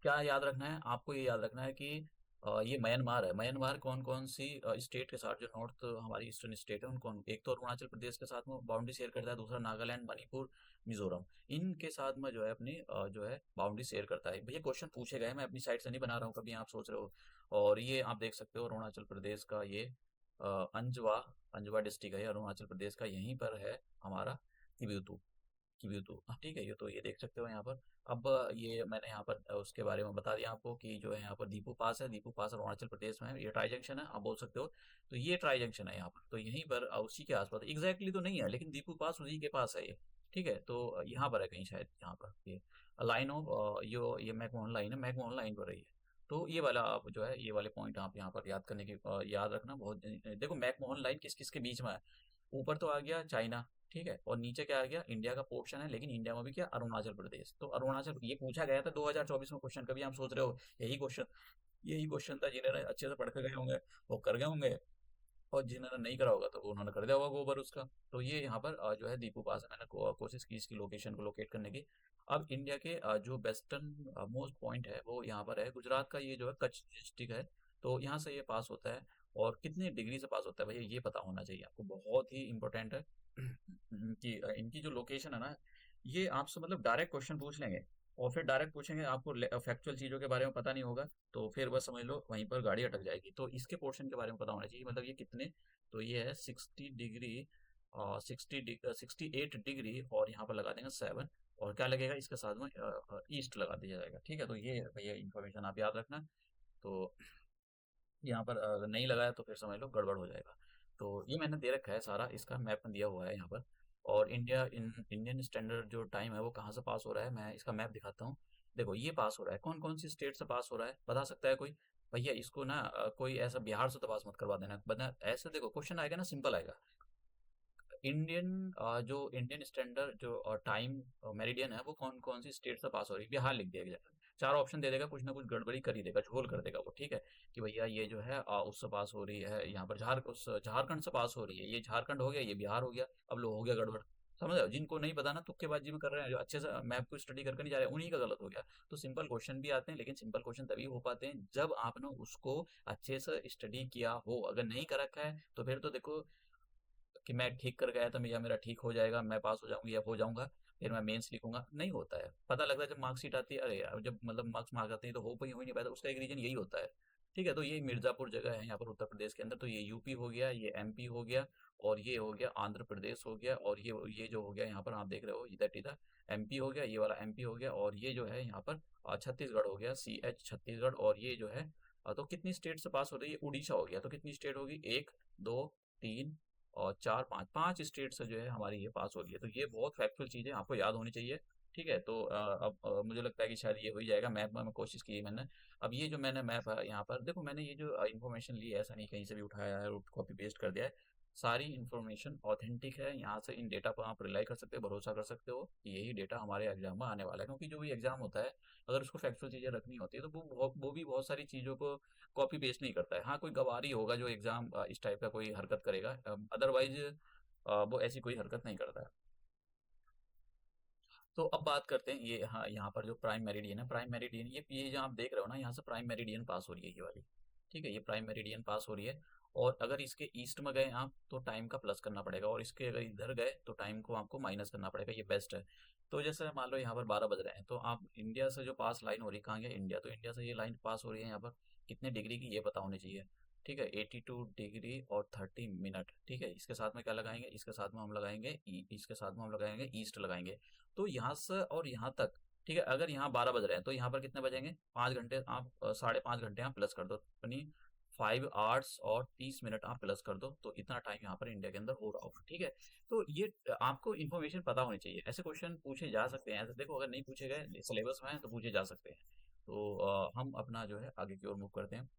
क्या याद रखना है आपको, ये याद रखना है कि ये म्यांमार है। म्यांमार कौन कौन सी स्टेट के साथ, जो नॉर्थ हमारी ईस्टर्न स्टेट है उनको, एक तो अरुणाचल प्रदेश के साथ में बाउंड्री शेयर करता है, दूसरा नागालैंड, मणिपुर, मिजोरम, इनके साथ में जो है अपनी जो है बाउंड्री शेयर करता है। भैया क्वेश्चन पूछे गए, मैं अपनी साइड से नहीं बना रहा हूँ, कभी आप सोच रहे हो। और ये आप देख सकते हो अरुणाचल प्रदेश का ये अंजवा, अंजवा डिस्ट्रिक्ट है अरुणाचल प्रदेश का, यहीं पर है हमारा तिब्बत की व्यू। तो ठीक है, ये तो ये देख सकते हो यहाँ पर। अब ये मैंने यहाँ पर उसके बारे में बता दिया आपको कि जो है यहाँ पर दीपू पास है, दीपू पास अरुणाचल प्रदेश में है, ये ट्राई जंक्शन है आप बोल सकते हो। तो ये ट्राई जंक्शन है यहाँ पर, तो यहीं पर उसी के आसपास, एग्जैक्टली तो नहीं है लेकिन दीपू पास उसी के पास है ये। ठीक है, तो यहाँ पर है कहीं शायद, यहाँ पर ये लाइन ऑफ यो ये मैकमोहन लाइन है, मैकमोहन लाइन पर है ये। तो ये वाला आप जो है, ये वाले पॉइंट आप यहाँ पर याद करने की याद रखना बहुत। देखो मैकमोहन लाइन किस किस के बीच में है, ऊपर तो आ गया चाइना, ठीक है, और नीचे क्या आ गया, इंडिया का पोर्शन है, लेकिन इंडिया में भी क्या, अरुणाचल प्रदेश। तो अरुणाचल ये पूछा गया था 2024 में क्वेश्चन, कभी आप सोच रहे हो यही क्वेश्चन था, जिन्होंने अच्छे से पढ़ के गए होंगे वो कर गए होंगे, और जिन्होंने नहीं करा होगा तो उन्होंने कर दिया होगा गोबर उसका। तो ये यहाँ पर जो है दीपू पास है, मैंने कोशिश की इसकी लोकेशन को लोकेट करने की। अब इंडिया के जो वेस्टर्न मोस्ट पॉइंट है वो यहाँ पर है, गुजरात का ये जो है कच्छ डिस्ट्रिक्ट है। तो यहाँ से ये पास होता है, और कितने डिग्री से पास होता है भैया ये पता होना चाहिए आपको, बहुत ही इंपॉर्टेंट है कि इनकी जो लोकेशन है ना, ये आपसे मतलब डायरेक्ट क्वेश्चन पूछ लेंगे, और फिर डायरेक्ट पूछेंगे, आपको फैक्चुअल चीज़ों के बारे में पता नहीं होगा, तो फिर बस समझ लो वहीं पर गाड़ी अटक जाएगी। तो इसके पोर्शन के बारे में पता होना चाहिए, मतलब ये कितने, तो ये है 60 डिग्री, 68 डिग्री, और यहाँ पर लगा देंगे 7, और क्या लगेगा इसके साथ में, ईस्ट लगा दिया जाएगा। ठीक है, तो ये भैया इन्फॉर्मेशन आप याद रखना। तो यहाँ पर अगर नहीं लगाया तो फिर समझ लो गड़बड़ हो जाएगा। तो ये मैंने दे रखा है सारा, इसका मैप में दिया हुआ है यहाँ पर। और इंडियन स्टैंडर्ड जो टाइम है वो कहाँ से पास हो रहा है, मैं इसका मैप दिखाता हूँ। देखो ये पास हो रहा है, कौन कौन सी स्टेट से पास हो रहा है बता सकता है कोई। भैया इसको ना कोई ऐसा बिहार से तो पास मत करवा देना, बता ऐसे देखो क्वेश्चन आएगा ना, सिंपल आएगा। जो इंडियन स्टैंडर्ड जो टाइम मेरिडियन है वो कौन कौन सी स्टेट से पास हो रही है, बिहार लिख दिया गया। चार ऑप्शन दे देगा, कुछ ना कुछ गड़बड़ी कर ही देगा, झोल कर देगा वो। ठीक है, कि भैया ये जो है उससे पास हो रही है, यहाँ पर झारखंड से पास हो रही है, ये झारखंड हो गया, ये बिहार हो गया, अब लो हो गया गड़बड़। समझ रहे हो, जिनको नहीं पता ना तुक्केबाजी में कर रहे हैं, जो अच्छे से मैप को स्टडी करके नहीं जा रहे हैं, उन्हीं का गलत हो गया। तो सिंपल क्वेश्चन भी आते हैं, लेकिन सिंपल क्वेश्चन तभी हो पाते हैं जब आपने उसको अच्छे से स्टडी किया हो। अगर नहीं कर रखा है तो फिर तो देखो कि मैं ठीक कर गया था, या मेरा ठीक हो जाएगा, मैं पास हो जाऊंगी या हो जाऊंगा, फिर मैं मेंस लिखूंगा, नहीं होता है। पता लगता है जब मार्कशीट आती है, अरे यार जब मतलब मार्क्स मार्क आते हैं तो हो ही नहीं पाता, उसका एक रीजन यही होता है। ठीक है, तो ये मिर्जापुर जगह है यहाँ पर उत्तर प्रदेश के अंदर, तो ये यूपी हो गया, ये एमपी हो गया, और ये हो गया आंध्र प्रदेश हो गया, और ये जो हो गया यहाँ पर आप देख रहे हो दैट इज एमपी हो गया, ये वाला एमपी हो गया, और ये जो है यहाँ पर छत्तीसगढ़ हो गया, छत्तीसगढ़, और ये जो है तो कितनी स्टेट से पास हो रही है, उड़ीसा हो गया, तो कितनी स्टेट होगी, एक, दो, तीन और चार, पाँच, पांच स्टेट से जो है हमारी ये पास हो रही है। तो ये बहुत फैक्चुअल चीज़ें आपको याद होनी चाहिए। ठीक है, तो अब मुझे लगता है कि शायद ये हो ही जाएगा। मैप में कोशिश की है मैंने। अब ये जो मैंने मैप है यहाँ पर देखो, मैंने ये जो इन्फॉर्मेशन ली है, ऐसा नहीं कहीं से भी उठाया है और कॉपी पेस्ट कर दिया है। सारी इन्फॉर्मेशन ऑथेंटिक है, यहाँ से इन डेटा पर आप रिलाई कर सकते हो, भरोसा कर सकते हो कि यही डेटा हमारे एग्जाम में आने वाला है। क्योंकि जो भी एग्जाम होता है, अगर उसको फैक्चुअल चीज़ें रखनी होती है तो वो भी बहुत सारी चीज़ों को कॉपी पेस्ट नहीं करता है। हाँ, कोई गवार ही होगा जो एग्जाम इस टाइप का कोई हरकत करेगा, अदरवाइज वो ऐसी कोई हरकत नहीं करता है। तो अब बात करते हैं ये, हाँ, यहाँ पर जो प्राइम मेरिडियन है, प्राइम मेरिडियन ये जो आप देख रहे हो ना, यहाँ से प्राइम मेरिडियन पास हो रही है ये वाली। ठीक है, ये प्राइम मेरिडियन पास हो रही है, और अगर इसके ईस्ट में गए आप तो टाइम का प्लस करना पड़ेगा, और इसके अगर इधर गए तो टाइम को आपको माइनस करना पड़ेगा, ये बेस्ट है। तो जैसे मान लो यहाँ पर 12 बज रहे हैं, तो आप इंडिया से जो पास लाइन हो रही है, कहाँ गया इंडिया, तो इंडिया से ये लाइन पास हो रही है यहाँ पर कितने डिग्री की, ये पता होनी चाहिए। ठीक है, 82 डिग्री और 30 मिनट। ठीक है, इसके साथ में क्या लगाएंगे, इसके साथ में हम लगाएंगे इसके साथ में हम लगाएंगे ईस्ट लगाएंगे। तो यहाँ से और यहाँ तक, ठीक है, अगर यहाँ 12 बज रहे हैं तो यहाँ पर कितने बजेंगे, 5 घंटे आप 5.5 घंटे आप प्लस कर दो अपनी, 5 आवर्स और 30 मिनट आप प्लस कर दो, तो इतना टाइम यहाँ पर इंडिया के अंदर हो रहा होगा। ठीक है, तो ये आपको इन्फॉर्मेशन पता होनी चाहिए। ऐसे क्वेश्चन पूछे जा सकते हैं, ऐसे देखो, अगर नहीं पूछे गए सिलेबस में तो पूछे जा सकते हैं। तो हम अपना जो है आगे की ओर मूव करते हैं।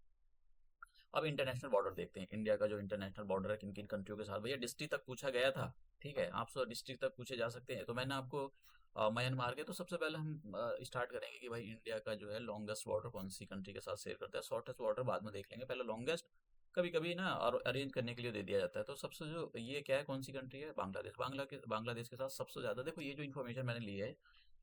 अब इंटरनेशनल बॉर्डर देखते हैं, इंडिया का जो इंटरनेशनल बॉर्डर है किन किन कंट्रियों के साथ, भैया डिस्ट्रिक्ट तक पूछा गया था। ठीक है, आप सब डिस्ट्रिक्ट तक पूछे जा सकते हैं। तो मैंने आपको म्यांमार के, तो सबसे पहले हम स्टार्ट करेंगे कि भाई इंडिया का जो है लॉन्गेस्ट बॉर्डर कौन सी कंट्री के साथ शेयर करता है। शॉर्टेस्ट बॉर्डर बाद में देख लेंगे, पहले लॉन्गेस्ट कभी कभी ना और अरेंज करने के लिए दे दिया जाता है। तो सबसे जो ये क्या है, कौन सी कंट्री है, बांग्लादेश। बांग्लादेश के साथ सबसे ज्यादा, देखो ये जो इन्फॉर्मेशन मैंने ली है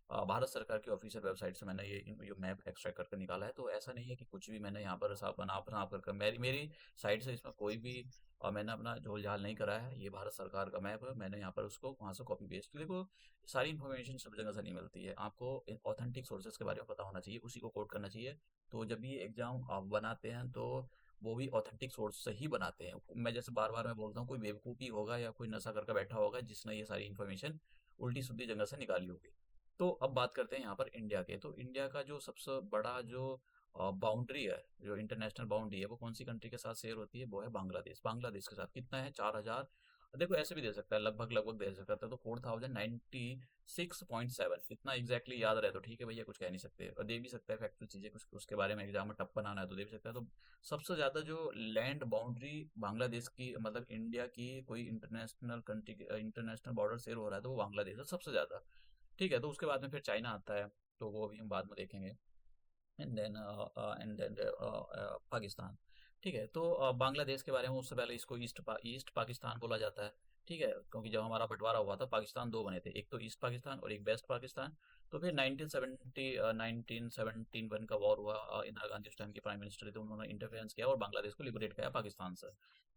भारत सरकार की ऑफिशियल वेबसाइट से, मैंने ये मैप एक्सट्रैक्ट करके निकाला है। तो ऐसा नहीं है कि कुछ भी मैंने यहाँ पर साफ बना बना कर, मेरी मेरी साइड से इसमें कोई भी मैंने अपना झोल झाल नहीं करा है। ये भारत सरकार का मैप है, मैंने यहाँ पर उसको वहाँ से कॉपी पेस्ट, देखो सारी इन्फॉर्मेशन सब जगह से नहीं मिलती है, आपको ऑथेंटिक सोर्सेज के बारे में पता होना चाहिए, उसी को कोट करना चाहिए। तो जब भी एग्जाम आप बनाते हैं तो वो भी ऑथेंटिक सोर्स से ही बनाते हैं। मैं जैसे बार बार मैं बोलता हूँ, कोई बेवकूफ़ी होगा या कोई नशा करके बैठा होगा जिसने ये सारी इन्फॉर्मेशन उल्टी सीधी जगह से निकाली होगी। तो अब बात करते हैं यहाँ पर इंडिया के। तो इंडिया का जो सबसे बड़ा जो बाउंड्री है, जो इंटरनेशनल बाउंड्री है, वो कौन सी कंट्री के साथ शेयर होती है, वो है बांग्लादेश। बांग्लादेश के साथ कितना है, 4,000, देखो ऐसे भी दे सकता है, लगभग लगभग दे सकता है, तो 4096.7, इतना एग्जैक्टली याद रहे तो ठीक है भैया, कुछ कह नहीं सकते, और दे भी सकता है फैक्चुअल चीज़ें कुछ उसके बारे में एग्जाम में टप बनाना है तो दे भी सकता है। तो सबसे ज़्यादा जो लैंड बाउंड्री बांग्लादेश की, मतलब इंडिया की कोई international country, international border share हो रहा है तो वो बांग्लादेश है सबसे ज़्यादा। ठीक है, तो उसके बाद में फिर चाइना आता है, तो वो अभी हम बाद में देखेंगे। And then Pakistan. ठीक है, तो बांग्लादेश के बारे में उससे पहले इसको ईस्ट पाकिस्तान बोला जाता है। ठीक है, क्योंकि जब हमारा बंटवारा हुआ था पाकिस्तान दो बने थे, एक तो ईस्ट पाकिस्तान और एक वेस्ट पाकिस्तान। तो फिर 1971 का वॉर हुआ, इंदिरा गांधी उस टाइम की प्राइम मिनिस्टर थे, उन्होंने इंटरफेरेंस किया और बांग्लादेश को लिबरेट किया पाकिस्तान से।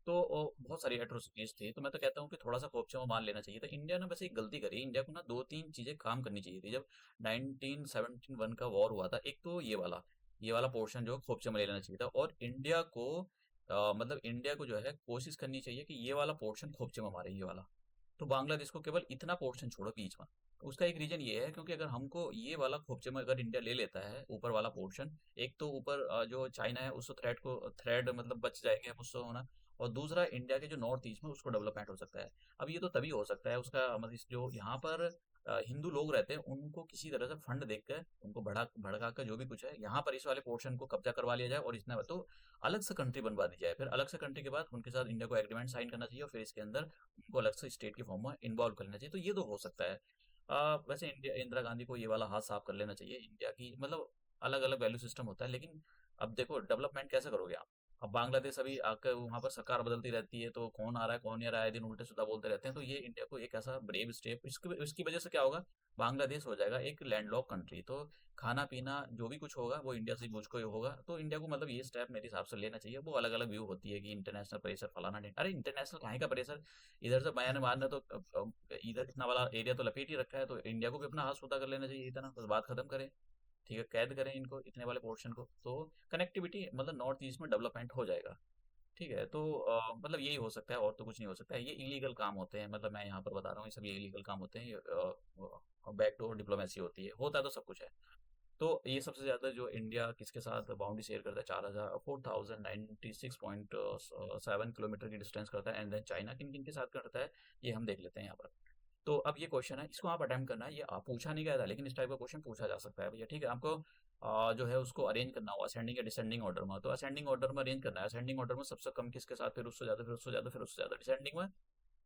तो बहुत सारी एट्रोसिटीज थी, तो मैं तो कहता हूँ कि थोड़ा सा खोपचा में मान लेना चाहिए था। इंडिया ने बस एक गलती करी, इंडिया को ना दो तीन चीजें काम करनी चाहिए थी जब 1971 का वॉर हुआ था। एक तो ये वाला पोर्शन जो खोपचे में ले लेना चाहिए था, और इंडिया को मतलब इंडिया को जो है कोशिश करनी चाहिए कि ये वाला पोर्शन खोपचे में मारे, ये वाला। तो बांग्लादेश को केवल इतना पोर्शन छोड़ो बीच में। उसका एक रीजन ये है, क्योंकि अगर हमको ये वाला खोपचे में अगर इंडिया ले लेता है ऊपर वाला पोर्शन, एक तो ऊपर जो चाइना है उस थ्रेड मतलब बच जाएंगे हम उससे होना, और दूसरा इंडिया के जो नॉर्थ ईस्ट में उसको डेवलपमेंट हो सकता है। अब ये तो तभी हो सकता है, उसका मतलब जो यहाँ पर हिंदू लोग रहते हैं उनको किसी तरह से फंड देकर उनको भड़का कर जो भी कुछ है यहाँ पर इस वाले पोर्शन को कब्जा करवा लिया जाए, और इतना तो अलग से कंट्री बनवा दी जाए। फिर अलग से कंट्री के बाद उनके साथ इंडिया को एग्रीमेंट साइन करना चाहिए, और फिर इसके अंदर उनको अलग से स्टेट के फॉर्म में इन्वॉल्व कर लेना चाहिए। तो ये तो हो सकता है। वैसे इंदिरा गांधी को ये वाला हाथ साफ कर लेना चाहिए। इंडिया की मतलब अलग अलग वैल्यू सिस्टम होता है, लेकिन अब देखो डेवलपमेंट कैसे करोगे आप। अब बांग्लादेश अभी आकर वहां पर सरकार बदलती रहती है, तो कौन आ रहा है कौन नहीं आ रहा है, दिन उल्टे सीधा बोलते रहते हैं। तो ये इंडिया को एक ऐसा ब्रेव स्टेप, इसकी वजह से क्या होगा, बांग्लादेश हो जाएगा एक लैंडलॉक कंट्री। तो खाना पीना जो भी कुछ होगा वो इंडिया से मुझको ही होगा। तो इंडिया को मतलब ये स्टेप मेरे हिसाब से लेना चाहिए। वो अलग अलग व्यू होती है कि इंटरनेशनल प्रेशर फलाना नहीं, अरे इंटरनेशनल काहे का प्रेशर, इधर से म्यांमार ने तो इधर इतना वाला एरिया तो लपेट ही रखा है, तो इंडिया को भी अपना हाथ सूधा कर लेना चाहिए, इतना बस बात खत्म करें। ठीक है, कैद करें इनको इतने वाले पोर्शन को, तो कनेक्टिविटी मतलब नॉर्थ ईस्ट में डेवलपमेंट हो जाएगा। ठीक है, तो मतलब यही हो सकता है, और तो कुछ नहीं हो सकता है। ये इलीगल काम होते हैं, मतलब मैं यहाँ पर बता रहा हूँ, ये सब ये इलीगल काम होते हैं, ये बैकडोर डिप्लोमेसी होती है, होता तो सब कुछ है। तो ये सबसे ज़्यादा जो इंडिया किसके साथ बाउंड्री शेयर करता है, 4096.7 किलोमीटर की डिस्टेंस करता है। एंड देन चाइना किन किन के साथ करता है, ये हम देख लेते हैं यहाँ पर। तो अब ये क्वेश्चन है, इसको आप अटेम्प्ट करना है, ये आप पूछा नहीं गया था लेकिन इस टाइप का क्वेश्चन पूछा जा सकता है भैया। ठीक है, आपको जो है उसको अरेंज करना होगा असेंडिंग या डिसेंडिंग ऑर्डर में। तो असेंडिंग ऑर्डर में अरेंज करना है, असेंडिंग ऑर्डर में सबसे कम किसके साथ, फिर उससे ज़्यादा, फिर उससे ज़्यादा, फिर उससे ज़्यादा, डिसेंडिंग में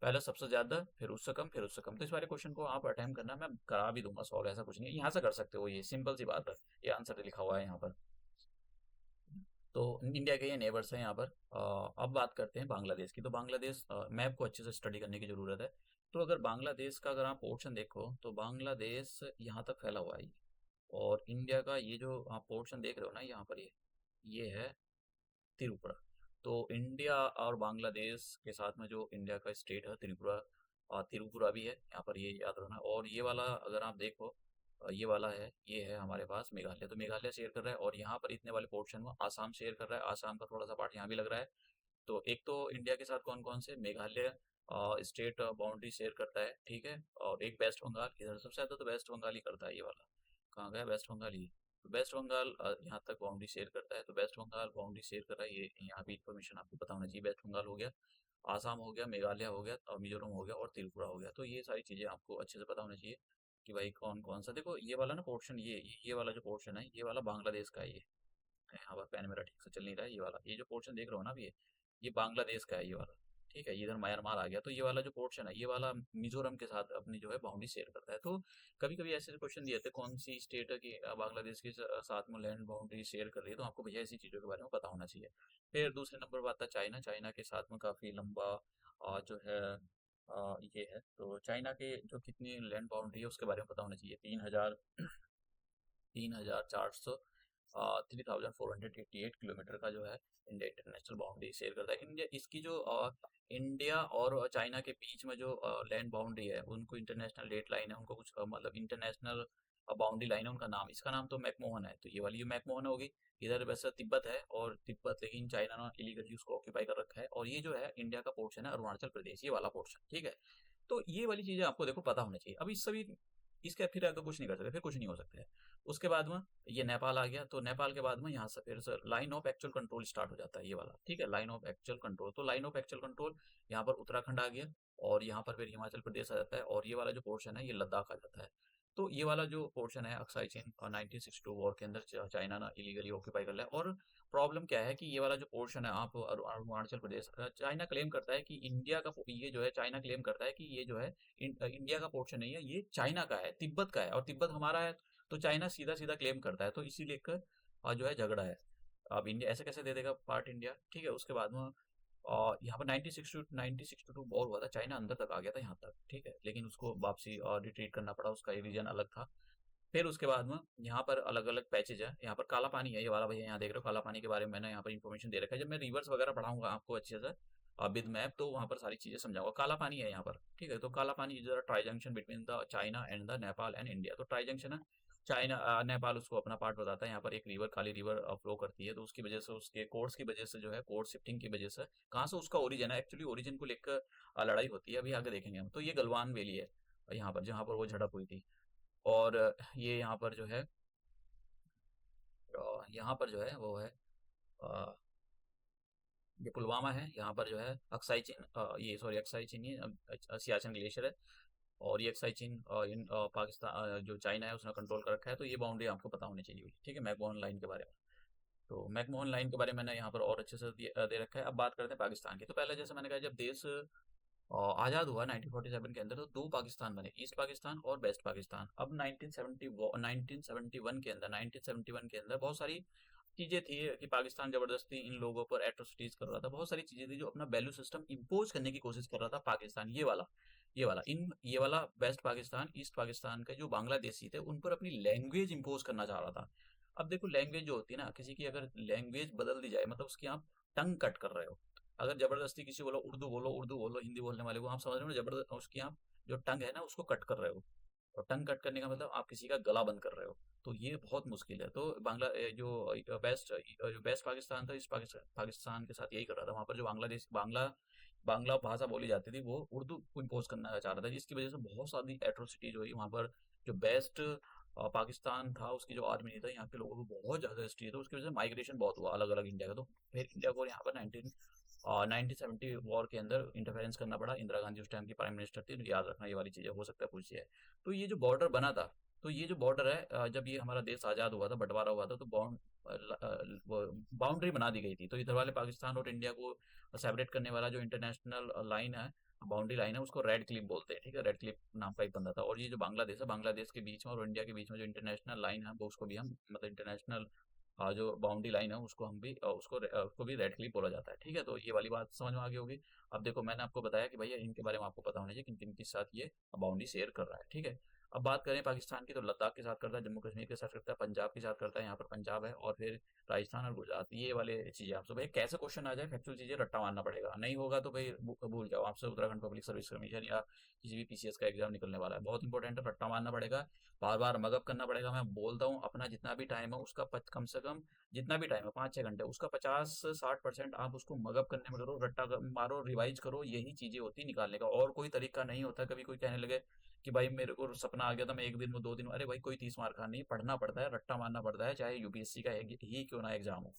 पहले सबसे ज़्यादा, फिर उससे कम, फिर उससे कम। तो इस वाले क्वेश्चन को आप अटेम्प्ट करना, मैं करा भी दूंगा सॉल्व, ऐसा कुछ नहीं है, यहाँ से कर सकते हो, ये सिंपल सी बात है। ये आंसर लिखा हुआ है यहाँ पर। तो इंडिया के ये नेबर्स हैं यहाँ पर। अब बात करते हैं बांग्लादेश की। तो बांग्लादेश मैप को अच्छे से स्टडी करने की ज़रूरत है। तो अगर बांग्लादेश का अगर आप पोर्शन देखो, तो बांग्लादेश यहाँ तक फैला हुआ है। और इंडिया का ये जो आप पोर्शन देख रहे हो ना यहाँ पर, ये है त्रिपुरा। तो इंडिया और बांग्लादेश के साथ में जो इंडिया का स्टेट है त्रिपुरा, त्रिपुरा भी है यहाँ पर, ये याद रखना। और ये वाला अगर आप देखो, ये वाला है, ये है हमारे पास मेघालय। तो मेघालय शेयर कर रहा है, और यहाँ पर इतने वाले पोर्शन में आसाम शेयर कर रहा है, आसाम का थोड़ा सा पार्ट यहाँ भी लग रहा है। तो एक तो इंडिया के साथ कौन कौन से, मेघालय स्टेट बाउंड्री शेयर करता है, ठीक है। और एक वेस्ट बंगाल, इधर सबसे ज़्यादा तो वेस्ट बंगाल ही करता है, ये वाला कहाँ गया, वेस्ट बंगाल ही। तो वेस्ट बंगाल यहाँ तक बाउंड्री शेयर करता है, तो वेस्ट बंगाल बाउंड्री शेयर कर रहा है, ये यहाँ भी इन्फॉर्मेशन आपको पता होना चाहिए। वेस्ट बंगाल हो गया, आसाम हो गया, मेघालय हो गया, और मिजोरम हो गया, और त्रिपुरा हो गया। तो ये सारी चीज़ें आपको अच्छे से पता होना चाहिए कि भाई कौन कौन सा। देखो ये वाला ना पोर्शन, ये वाला जो पोर्शन है, ये वाला बांग्लादेश का है। ये यहाँ पर पेन मेरा ठीक से चल नहीं रहा है, ये वाला, ये जो पोर्शन देख रहे हो ना आप, ये बांग्लादेश का है, ये वाला। ठीक है, ये इधर म्यांमार आ गया। तो ये वाला जो पोर्शन है, ये वाला मिजोरम के साथ अपनी जो है बाउंड्री शेयर करता है। तो कभी कभी ऐसे क्वेश्चन दिए थे, कौन सी स्टेट है कि बांग्लादेश के साथ में लैंड बाउंड्री शेयर कर रही है, तो आपको भैया ऐसी चीज़ों के बारे में पता होना चाहिए। फिर दूसरे नंबर पर आता है चाइना। चाइना के साथ में काफ़ी लंबा जो है ये है। तो चाइना के जो कितनी लैंड बाउंड्री है उसके बारे में पता होना चाहिए। 3,400 3,488 किलोमीटर का जो है इंडिया इंटरनेशनल बाउंड्री शेयर करता है। इंडिया इसकी जो इंडिया और चाइना के बीच में जो लैंड बाउंड्री है, उनको इंटरनेशनल डेट लाइन है, उनको कुछ मतलब इंटरनेशनल बाउंड्री लाइन है उनका नाम, इसका नाम तो मैकमोहन है। तो ये वाली जो मैकमोहन होगी, इधर वैसे तिब्बत है, और तिब्बत लेकिन चाइना ने इलीगली उसको ऑक्यूपाई कर रखा है। और ये जो है इंडिया का पोर्शन है अरुणाचल प्रदेश, ये वाला पोर्शन। ठीक है, तो ये वाली चीजें आपको देखो पता होनी चाहिए। अब इस सभी इसके फिर आगे कुछ नहीं कर सकते, फिर कुछ नहीं हो सकता है। उसके बाद में ये नेपाल आ गया। तो नेपाल के बाद में यहाँ से फिर से line of actual control start हो जाता है, ये वाला। ठीक है, लाइन ऑफ एक्चुअल कंट्रोल। तो लाइन ऑफ एक्चुअल कंट्रोल यहाँ पर उत्तराखंड आ गया, और यहाँ पर फिर हिमाचल प्रदेश आ जाता है, और ये वाला जो पोर्शन है ये लद्दाख आ जाता है। तो ये वाला जो पोर्शन है अक्साई चीन, और 1962 वॉर के अंदर चाइना ना इलीगली ऑक्यूपाई कर लिया। और प्रॉब्लम क्या है कि ये वाला जो पोर्शन है, आप अरुणाचल प्रदेश, चाइना क्लेम करता है कि इंडिया का, ये जो है चाइना क्लेम करता है कि ये जो है इंडिया का पोर्शन नहीं है, ये चाइना का है, तिब्बत का है, और तिब्बत हमारा है। तो चाइना सीधा सीधा क्लेम करता है, तो इसी लेकर जो है झगड़ा है। अब इंडिया ऐसे कैसे दे देगा पार्ट इंडिया। ठीक है, उसके बाद में यहाँ पर 1962 वॉर हुआ था, चाइना अंदर तक आ गया था यहाँ तक। ठीक है, लेकिन उसको वापसी रिट्रीट करना पड़ा, उसका रीजन अलग था। फिर उसके बाद में यहाँ पर अलग अलग पैचेज है। यहाँ पर काला पानी है, ये वाला भैया यहाँ देख रहे हो, काला पानी के बारे में मैंने यहाँ पर इन्फॉर्मेशन दे रखा है। जब मैं रिवर्स वगैरह पढ़ाऊंगा आपको अच्छे से विद मैप, तो वहाँ पर सारी चीज़ें समझाऊंगा। काला पानी है यहाँ पर। ठीक है, तो काला पानी is tri junction between the China and the Nepal and India. तो ट्राई जंक्शन है, चाइना नेपाल उसको अपना पार्ट बताता है। यहाँ पर एक रिवर, काली रिवर फ्लो करती है, तो उसकी वजह से, उसके कोर्स की वजह से जो है, कोर्स शिफ्टिंग की वजह से, कहाँ से उसका ओरिजिन है, एक्चुअली ओरिजिन को लेकर लड़ाई होती है, अभी आगे देखेंगे हम। तो ये गलवान वैली है यहाँ पर, जहाँ पर वो झड़प हुई थी। और ये यहाँ पर जो है, यहाँ पर जो है वो है ये पुलवामा है। यहाँ पर जो है अक्साई चीन, ये सॉरी अक्साई चीन, ये सियाचिन ग्लेशियर है। और ये अक्साई चीन इन पाकिस्तान, जो चाइना है उसने कंट्रोल कर रखा है। तो ये बाउंड्री आपको पता होनी चाहिए। ठीक है, मैकमोहन लाइन के बारे में। तो मैकमोहन लाइन के बारे में मैंने यहाँ पर और अच्छे से दे रखा है। अब बात करते हैं पाकिस्तान की। तो पहले जैसे मैंने कहा, जब देश आज़ाद हुआ 1947 के अंदर, तो दो पाकिस्तान बने, ईस्ट पाकिस्तान और वेस्ट पाकिस्तान। अब 1971 के अंदर बहुत सारी चीजें थी कि पाकिस्तान जबरदस्ती इन लोगों पर एट्रोसिटीज कर रहा था, बहुत सारी चीजें थी जो अपना वैल्यू सिस्टम इंपोज करने की कोशिश कर रहा था पाकिस्तान। ये वाला वेस्ट पाकिस्तान, ईस्ट पाकिस्तान के जो बांग्लादेशी थे उन पर अपनी लैंग्वेज इंपोज करना चाह रहा था। अब देखो लैंग्वेज जो होती है ना, किसी की अगर लैंग्वेज बदल दी जाए मतलब उसकी आप टंग कट कर रहे हो। अगर जबरदस्ती किसी बोलो उर्दू बोलो, उर्दू बोलो, हिंदी बोलने वाले को आप समझ रहे हो ना, जबरदस्त उसकी आप जो टंग है ना उसको कट कर रहे हो। और टंग कट करने का मतलब आप किसी का गला बंद कर रहे हो। तो ये बहुत मुश्किल है। तो जो वेस्ट पाकिस्तान था, इस पाकिस्तान पाकिस्तान के साथ यही कर रहा था। वहाँ पर जो बांग्लादेश बांग्ला बांग्ला भाषा बोली जाती थी वो उर्दू को इम्पोज करना चाह रहा था, जिसकी वजह से बहुत सारी एट्रोसिटीज हुई वहाँ पर। जो बेस्ट पाकिस्तान था उसकी जो आर्मी नहीं था, यहाँ के लोगों को बहुत ज़्यादा हिस्ट्री है, तो उसकी वजह से माइग्रेशन बहुत हुआ अलग अलग इंडिया का। तो फिर इंडिया को यहाँ पर 1970 वॉर के अंदर इंटरफेरेंस करना पड़ा। इंदिरा गांधी उस टाइम की प्राइम मिनिस्टर थी, तो याद रखना ये वाली चीज़ें हो सकता है पूछिए। तो ये जो बॉर्डर बना था, तो ये जो बॉर्डर है जब ये हमारा देश आज़ाद हुआ था, बंटवारा हुआ था, तो बाउंड्री बना दी गई थी। तो इधर वाले पाकिस्तान और इंडिया को सेपरेट करने वाला जो इंटरनेशनल लाइन है, बाउंड्री लाइन है, उसको रेड क्लिप बोलते हैं। ठीक है, रेड क्लिप नाम का एक बंदा था। और ये जो बांग्लादेश है, बांग्लादेश के बीच में और इंडिया के बीच में जो इंटरनेशनल लाइन है, वो उसको भी हम मतलब इंटरनेशनल जो बाउंड्री लाइन है उसको हम भी उसको भी रेड क्लिप बोला जाता है। ठीक है, तो ये वाली बात समझ में आ गई होगी। अब देखो मैंने आपको बताया कि भैया इनके बारे में आपको पता होना चाहिए किन किन के साथ ये बाउंड्री शेयर कर रहा है। ठीक है, अब बात करें पाकिस्तान की, तो लद्दाख के साथ करता है, जम्मू कश्मीर के साथ करता है, पंजाब के साथ करता है, यहाँ पर पंजाब है, और फिर राजस्थान और गुजरात, ये वाले चीज़ें। आपसे भाई कैसे क्वेश्चन आ जाए फैक्चुअल चीज़ें रट्टा मारना पड़ेगा, नहीं होगा तो भाई भूल जाओ। आपसे उत्तराखंड पब्लिक सर्विस कमीशन या किसी भी पीसीएस का एग्जाम निकलने वाला है, बहुत इंपॉर्टेंट है, रट्टा मारना पड़ेगा, बार बार मगअप करना पड़ेगा। मैं बोलता हूँ अपना जितना भी टाइम है उसका कम से कम, जितना भी टाइम है 5-6 घंटे, उसका 50 से 60% आप उसको मगअप करने में करो, रट्टा मारो, रिवाइज करो। यही चीजें होती है निकालने का, और कोई तरीका नहीं होता। कभी कोई कहने लगे कि भाई मेरे को सपना आ गया था मैं एक दिन में 2 दिन में, अरे भाई कोई 30 मार्क का नहीं, पढ़ना पड़ता है, रट्टा मारना पड़ता है, चाहे यूपीएससी का ही क्यों ना एग्जाम हो।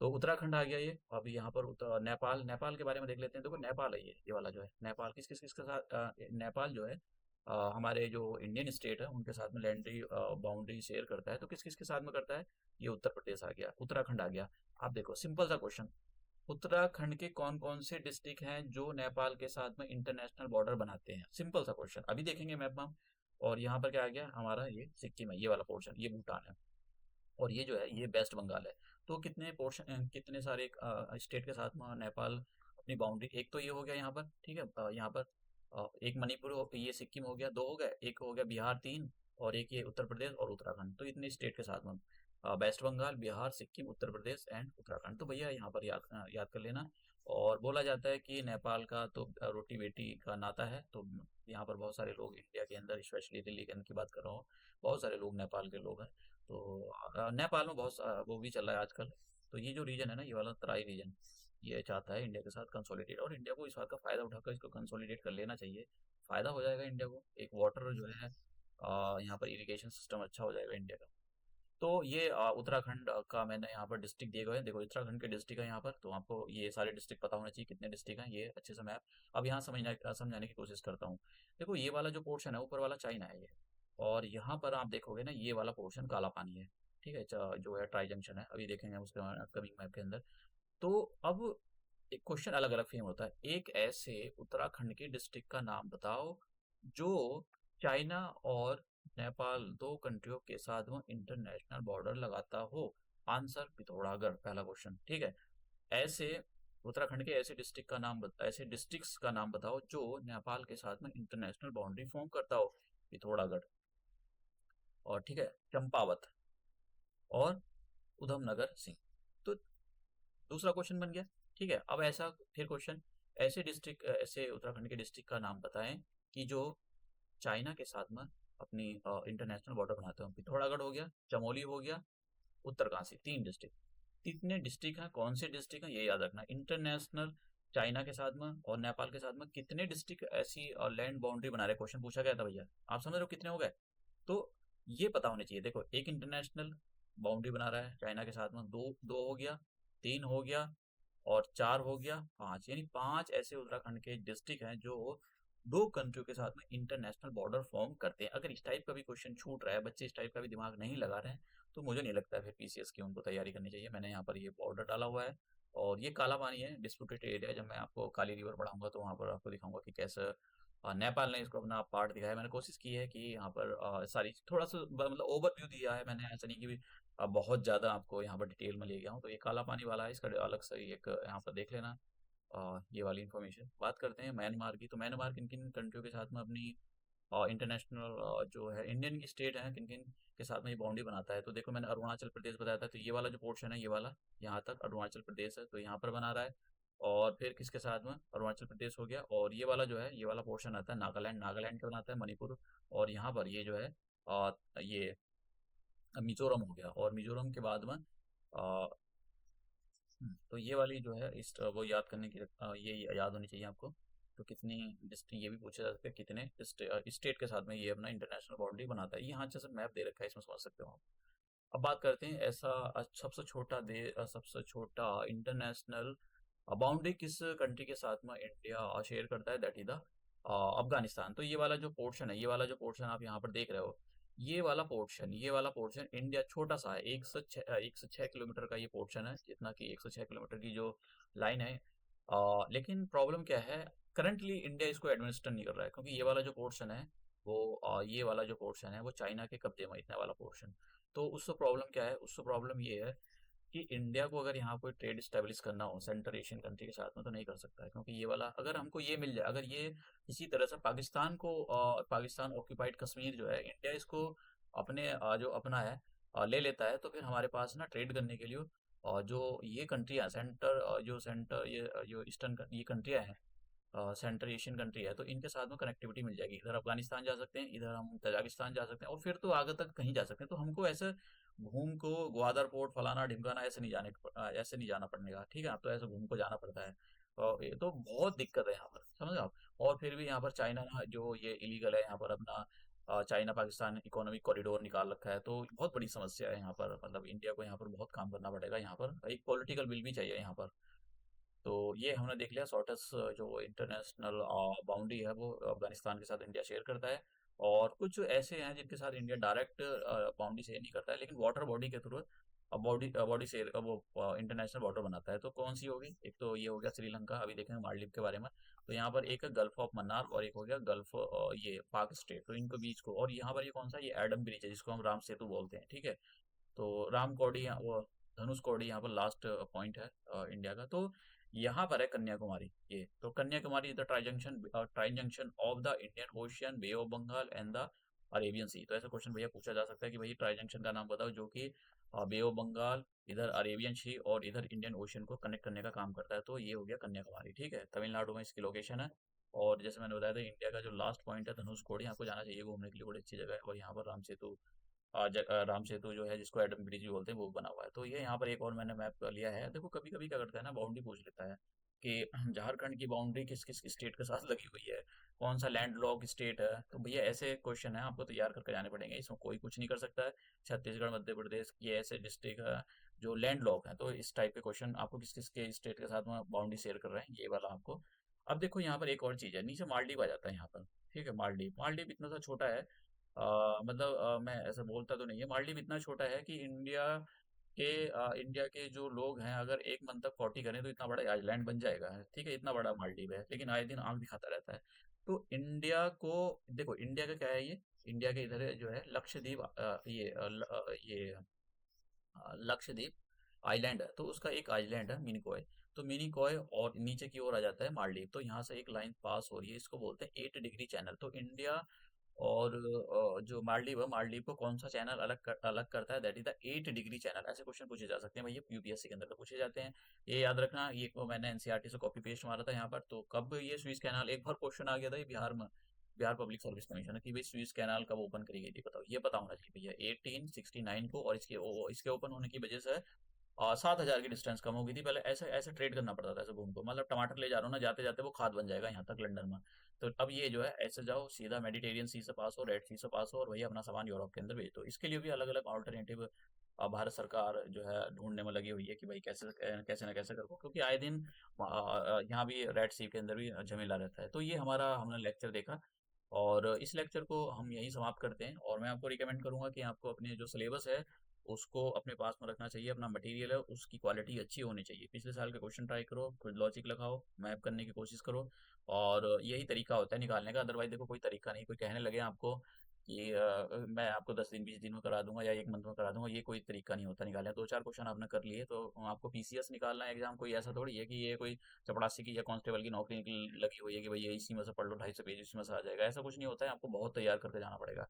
तो उत्तराखंड आ गया ये। अभी यहाँ पर नेपाल, नेपाल के बारे में देख लेते हैं। देखो नेपाल है ये वाला जो है नेपाल, किस किस किसके साथ नेपाल जो है हमारे जो इंडियन स्टेट है उनके साथ में लैंड बाउंड्री शेयर करता है। तो किस किस के साथ में करता है, ये उत्तर प्रदेश आ गया, उत्तराखंड आ गया। आप देखो सिंपल सा क्वेश्चन, उत्तराखंड के कौन कौन से डिस्ट्रिक्ट हैं जो नेपाल के साथ में इंटरनेशनल बॉर्डर बनाते हैं, सिंपल सा क्वेश्चन, अभी देखेंगे मैप में हम। और यहाँ पर क्या आ गया हमारा, ये सिक्किम है, ये वाला पोर्शन, ये भूटान है, और ये जो है ये वेस्ट बंगाल है। तो कितने पोर्शन, कितने सारे स्टेट के साथ में नेपाल अपनी बाउंड्री, एक तो ये हो गया यहाँ पर। ठीक है, यहाँ पर एक मणिपुर ये सिक्किम हो गया, दो हो गए, एक हो गया बिहार, तीन, और एक ये उत्तर प्रदेश और उत्तराखंड। तो इतने स्टेट के साथ में वेस्ट बंगाल, बिहार, सिक्किम, उत्तर प्रदेश एंड उत्तराखंड। तो भैया यहाँ पर याद कर लेना। और बोला जाता है कि नेपाल का तो रोटी बेटी का नाता है। तो यहाँ पर बहुत सारे लोग इंडिया के अंदर, स्पेशली दिल्ली के अंदर की बात कर रहा हूँ, बहुत सारे लोग नेपाल के लोग हैं। तो नेपाल में बहुत वो भी चल रहा है आजकल। तो ये जो रीजन है ना, ये वाला तराई रीजन, ये चाहता है इंडिया के साथ कंसोलिडेट, और इंडिया को इस बात का फायदा उठाकर इसको कंसोलिडेट कर लेना चाहिए। फायदा हो जाएगा इंडिया को, एक वाटर जो है यहाँ पर इरिगेशन सिस्टम अच्छा हो जाएगा इंडिया का। तो ये उत्तराखंड का मैंने यहाँ पर डिस्ट्रिक्ट दिए गए हैं। देखो उत्तराखंड के डिस्ट्रिक्ट है यहाँ पर, तो आपको ये सारे डिस्ट्रिक्ट पता होने चाहिए कितने डिस्ट्रिक्ट हैं, ये अच्छे से मैप। अब यहाँ समझाने की कोशिश करता हूँ। देखो ये वाला जो पोर्शन है ऊपर वाला चाइना है ये, और यहाँ पर आप देखोगे ना ये वाला पोर्शन काला पानी है। ठीक है, जो है ट्राई जंक्शन है, अभी देखेंगे उसके अपकमिंग मैप के अंदर। तो अब एक क्वेश्चन अलग अलग फ्रेम होता है, एक ऐसे उत्तराखंड के डिस्ट्रिक्ट का नाम बताओ जो चाइना और नेपाल, दो कंट्रियों के साथ में इंटरनेशनल बॉर्डर लगाता हो। आंसर पिथौरागढ़, पहला क्वेश्चन। ठीक है, ऐसे उत्तराखंड के ऐसे डिस्ट्रिक्ट्स का नाम बताओ जो नेपाल के साथ में इंटरनेशनल बाउंड्री फॉर्म करता हो। पिथौरागढ़, और ठीक है चंपावत, और उधमनगर सिंह। तो दूसरा क्वेश्चन बन गया। ठीक है, अब ऐसा फिर क्वेश्चन, ऐसे उत्तराखंड के डिस्ट्रिक्ट का नाम बताएं कि जो चाइना के साथ में अपनी इंटरनेशनल बॉर्डर बनाते हो। पिथौरागढ़ हो गया, चमोली हो गया, उत्तरकाशी, तीन डिस्ट्रिक्ट। कितने डिस्ट्रिक्ट हैं, कौन से डिस्ट्रिक्ट हैं, ये याद रखना। इंटरनेशनल चाइना के साथ में और नेपाल के साथ में कितने डिस्ट्रिक्ट ऐसी लैंड बाउंड्री बना रहे, क्वेश्चन पूछा गया था भैया। आप समझ रहे हो कितने हो गए। तो ये पता होने चाहिए। देखो एक इंटरनेशनल बाउंड्री बना रहा है चाइना के साथ में, दो दो हो गया, तीन हो गया, और चार हो गया, पांच, यानी पांच ऐसे उत्तराखंड के डिस्ट्रिक्ट हैं जो दो कंट्रियों के साथ में इंटरनेशनल बॉर्डर फॉर्म करते हैं। अगर इस टाइप का भी क्वेश्चन छूट रहा है, बच्चे इस टाइप का भी दिमाग नहीं लगा रहे हैं, तो मुझे नहीं लगता फिर पीसीएस की उनको तैयारी करनी चाहिए। मैंने यहाँ पर ये बॉर्डर डाला हुआ है, और ये काला पानी है, डिस्प्यूटेड एरिया। जब मैं आपको काली रिवर पढ़ाऊंगा तो वहाँ पर आपको दिखाऊंगा कि कैसे नेपाल ने इसको अपना पार्ट दिखाया। मैंने कोशिश की है कि यहाँ पर सारी थोड़ा सा मतलब ओवरव्यू दिया है मैंने, ऐसा नहीं कि बहुत ज़्यादा आपको यहाँ पर डिटेल में ले गया हूँ। तो ये काला पानी वाला है, इसका अलग से एक यहाँ पर देख लेना ये वाली इन्फॉर्मेशन। बात करते हैं म्यांमार की। तो म्यांमार किन किन कंट्रियों के साथ में अपनी इंटरनेशनल जो है इंडियन की स्टेट है, किन किन के साथ में ये बाउंड्री बनाता है। तो देखो मैंने अरुणाचल प्रदेश बताया था, तो ये वाला जो पोर्शन है, ये वाला यहाँ तक अरुणाचल प्रदेश है, तो यहाँ पर बना रहा है। और फिर किसके साथ में, अरुणाचल प्रदेश हो गया, और ये वाला जो है, ये वाला पोर्शन आता है नागालैंड, नागालैंड का बनाता है मणिपुर। और यहाँ पर ये जो है ये मिजोरम हो गया। और मिजोरम के बाद में तो ये वाली जो है इस वो याद करने की ये याद होनी चाहिए आपको। तो कितनी डिस्ट्रिक्ट, ये भी पूछा जा सकता है कितने स्टेट के साथ में ये अपना इंटरनेशनल बाउंड्री बनाता है। यहाँ अच्छे से मैप दे रखा है, इसमें समझ सकते हो आप। अब बात करते हैं ऐसा सबसे छोटा सबसे छोटा इंटरनेशनल बाउंड्री किस कंट्री के साथ में इंडिया शेयर करता है, दैट इज द अफगानिस्तान। तो ये वाला जो पोर्शन है, ये वाला जो पोर्शन आप यहाँ पर देख रहे हो, ये वाला पोर्शन इंडिया छोटा सा है, 106 किलोमीटर का ये पोर्शन है, जितना कि 106 किलोमीटर की जो लाइन है। लेकिन प्रॉब्लम क्या है, करंटली इंडिया इसको एडमिनिस्टर नहीं कर रहा है, क्योंकि ये वाला जो पोर्शन है वो ये वाला जो पोर्शन है वो चाइना के कब्जे में है, इतना वाला पोर्शन। तो उससे प्रॉब्लम क्या है, उससे प्रॉब्लम ये है कि इंडिया को अगर यहाँ कोई ट्रेड स्टेब्लिश करना हो सेंट्रल एशियन कंट्री के साथ में, तो नहीं कर सकता है, क्योंकि ये वाला अगर हमको ये मिल जाए, अगर ये इसी तरह से पाकिस्तान को पाकिस्तान ऑक्यूपाइड कश्मीर जो है, इंडिया इसको अपने जो अपना है ले लेता है, तो फिर हमारे पास ना ट्रेड करने के लिए जो ये कंट्रियाँ सेंटर ये जो ईस्टर्न ये कंट्रियाँ हैं, सेंट्रल एशियन कंट्री है, तो इनके साथ में कनेक्टिविटी मिल जाएगी। इधर अफगानिस्तान जा सकते हैं, इधर हम तजाकिस्तान जा सकते हैं, और फिर तो आगे तक कहीं जा सकते हैं। तो हमको ऐसे घूम को ग्वादर पोर्ट फलाना ढिमकाना ऐसे नहीं जाना पड़ेगा, ठीक है। अब तो ऐसे घूम को जाना पड़ता है, और ये तो बहुत दिक्कत है यहाँ पर, समझ आप। और फिर भी यहाँ पर चाइना ना जो ये इलीगल है यहाँ पर अपना चाइना पाकिस्तान इकोनॉमिक कॉरिडोर निकाल रखा है, तो बहुत बड़ी समस्या है यहाँ पर। मतलब इंडिया को यहाँ पर बहुत काम करना पड़ेगा, यहाँ पर एक पॉलिटिकल विल भी चाहिए यहाँ पर। तो ये हमने देख लिया शॉर्टेस्ट जो इंटरनेशनल बाउंड्री है वो अफगानिस्तान के साथ इंडिया शेयर करता है। और कुछ ऐसे हैं जिनके साथ इंडिया डायरेक्ट बाउंड्री शेयर नहीं करता है, लेकिन वाटर बॉडी के थ्रू बॉडी बॉडी शेयर वो इंटरनेशनल वाटर बनाता है। तो कौन सी होगी, एक तो ये हो गया श्रीलंका, अभी देखेंगे मालदीव के बारे में। तो यहाँ पर एक है गल्फ ऑफ मन्नार, और एक हो गया गल्फ ये पाक स्टेट, तो इनको बीच को। और यहाँ पर ये कौन सा, ये एडम ब्रिज है, जिसको हम राम सेतु बोलते हैं, ठीक है। तो राम कौड़ी वो धनुष कौड़ी यहाँ पर लास्ट पॉइंट है इंडिया का। तो यहाँ पर है कन्याकुमारी, ये तो Kanyakumari is the tri junction of the Indian Ocean, Bay of Bengal and the Arabian Sea. तो ऐसा क्वेश्चन भैया पूछा जा सकता है कि भाई ट्राई जंक्शन का नाम बताओ जो कि बे ऑफ बंगाल, इधर अरेबियन सी और इधर इंडियन ओशियन को कनेक्ट करने का काम करता है। तो ये हो गया कन्याकुमारी, ठीक है, तमिलनाडु में इसकी लोकेशन है। और जैसे मैंने बताया था, इंडिया का जो लास्ट पॉइंट है धनुषकोडी, यहाँ को जाना चाहिए घूमने के लिए, बड़ी अच्छी जगह है। और यहाँ पर राम सेतु राम सेतु जो है, जिसको एडम ब्रिज भी बोलते हैं, वो बना हुआ है। तो ये यहाँ पर एक और मैंने मैप लिया है। देखो कभी कभी क्या करता है ना, बाउंड्री पूछ लेता है कि झारखंड की बाउंड्री किस किस स्टेट के साथ लगी हुई है, कौन सा लैंड लॉक स्टेट है। तो भैया ऐसे क्वेश्चन है, आपको तैयार करके जाने पड़ेंगे, इसमें कोई कुछ नहीं कर सकता है। छत्तीसगढ़ मध्य प्रदेश ये ऐसे डिस्ट्रिक्ट है जो लैंड लॉक है। तो इस टाइप के क्वेश्चन आपको किस किस के स्टेट के साथ में बाउंड्री शेयर कर रहे हैं, ये वाला आपको। अब देखो यहाँ पर एक और चीज़ है, नीचे मालदीव आ जाता है यहाँ पर, ठीक है। मालदीव मालदीव इतना सा छोटा है, मतलब मैं ऐसा बोलता तो नहीं है, मालदीव इतना छोटा है कि इंडिया के जो लोग हैं, अगर एक मंथ तक 40 करें तो इतना बड़ा आइलैंड बन जाएगा, ठीक है। इतना बड़ा मालदीव है, लेकिन आए दिन आंख दिखाता रहता है। तो इंडिया को देखो, इंडिया का क्या है ये, इंडिया के इधर जो है लक्षद्वीप, ये लक्षद्वीप आइलैंड है। तो उसका एक आइलैंड है मिनिकॉय। तो मिनिकॉय और नीचे की ओर आ जाता है मालदीव। तो यहाँ से एक लाइन पास हो रही है, इसको बोलते हैं 8 डिग्री चैनल। तो इंडिया और जो मालदीव है, मालदीव को कौन सा चैनल अलग करता है, that is the 8 degree channel. ऐसे क्वेश्चन पूछे जा सकते हैं भैया, यूपीएससी के अंदर तो पूछे जाते हैं। ये याद रखना, ये को मैंने एनसीईआरटी से कॉपी पेस्ट मारा था यहाँ पर। तो कब ये स्विस कैनाल, एक बार क्वेश्चन आ गया था ये बिहार में, बिहार पब्लिक सर्विस कमीशन है, कि भाई स्विस कैनाल कब ओपन करी गई थी, बताओ। ये पता होना चाहिए भैया, 1869 को। और इसके ओपन होने की वजह से 7,000 की डिस्टेंस कम हो गई थी। पहले ऐसे ऐसे ट्रेड करना पड़ता था, ऐसे घूम को, मतलब टमाटर ले जा रहा हूँ ना, जाते जाते वो खाद बन जाएगा यहाँ तक लंदन में। तो अब ये जो है, ऐसे जाओ सीधा मेडिटेरियन सी से पास हो, रेड सी से पास हो, और वही अपना सामान यूरोप के अंदर भेज दो। इसके लिए भी अलग अलग ऑल्टरनेटिव भारत सरकार जो है ढूंढने में लगी हुई है कि भाई कैसे कैसे ना कैसे करो, क्योंकि आए दिन यहाँ भी रेड सी के अंदर भी झमेला रहता है। तो ये हमारा हमने लेक्चर देखा, और इस लेक्चर को हम यहीं समाप्त करते हैं। और मैं आपको रिकमेंड करूंगा कि आपको अपने जो सिलेबस है उसको अपने पास में रखना चाहिए। अपना मटेरियल है उसकी क्वालिटी अच्छी होनी चाहिए। पिछले साल के क्वेश्चन ट्राई करो, खुद लॉजिक लगाओ, मैप करने की कोशिश करो, और यही तरीका होता है निकालने का। अदरवाइज देखो कोई तरीका नहीं। कोई कहने लगे आपको कि मैं आपको 10 दिन 20 दिन में करा दूंगा या 1 मंथ में करा दूंगा, ये कोई तरीका नहीं होता निकालने का। 2 4 क्वेश्चन आपने कर लिए तो आपको पीसीएस निकालना है एग्जाम, कोई ऐसा थोड़ी है कि ये कोई चपड़ासी की या कांस्टेबल की नौकरी लगी हुई है कि भाई ये इसी में से पढ़ लो, 250 पेज इसमें से आ जाएगा। ऐसा कुछ नहीं होता है, आपको बहुत तैयार करके जाना पड़ेगा।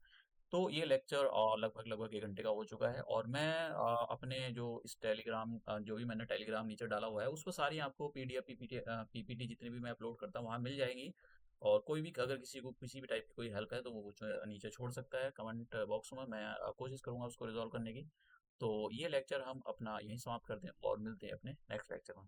तो ये लेक्चर लगभग लगभग 1 घंटे का हो चुका है, और मैं अपने जो इस टेलीग्राम जो भी मैंने टेलीग्राम नीचे डाला हुआ है उस पर सारी आपको पीडीएफ पीपीटी पीपीटी जितनी भी मैं अपलोड करता हूँ वहाँ मिल जाएंगी। और कोई भी अगर किसी को किसी भी टाइप की कोई हेल्प है तो वो कुछ नीचे छोड़ सकता है कमेंट बॉक्स में, मैं कोशिश करूंगा उसको रिजॉल्व करने की। तो ये लेक्चर हम अपना यहीं समाप्त करते हैं और मिलते हैं अपने नेक्स्ट लेक्चर में।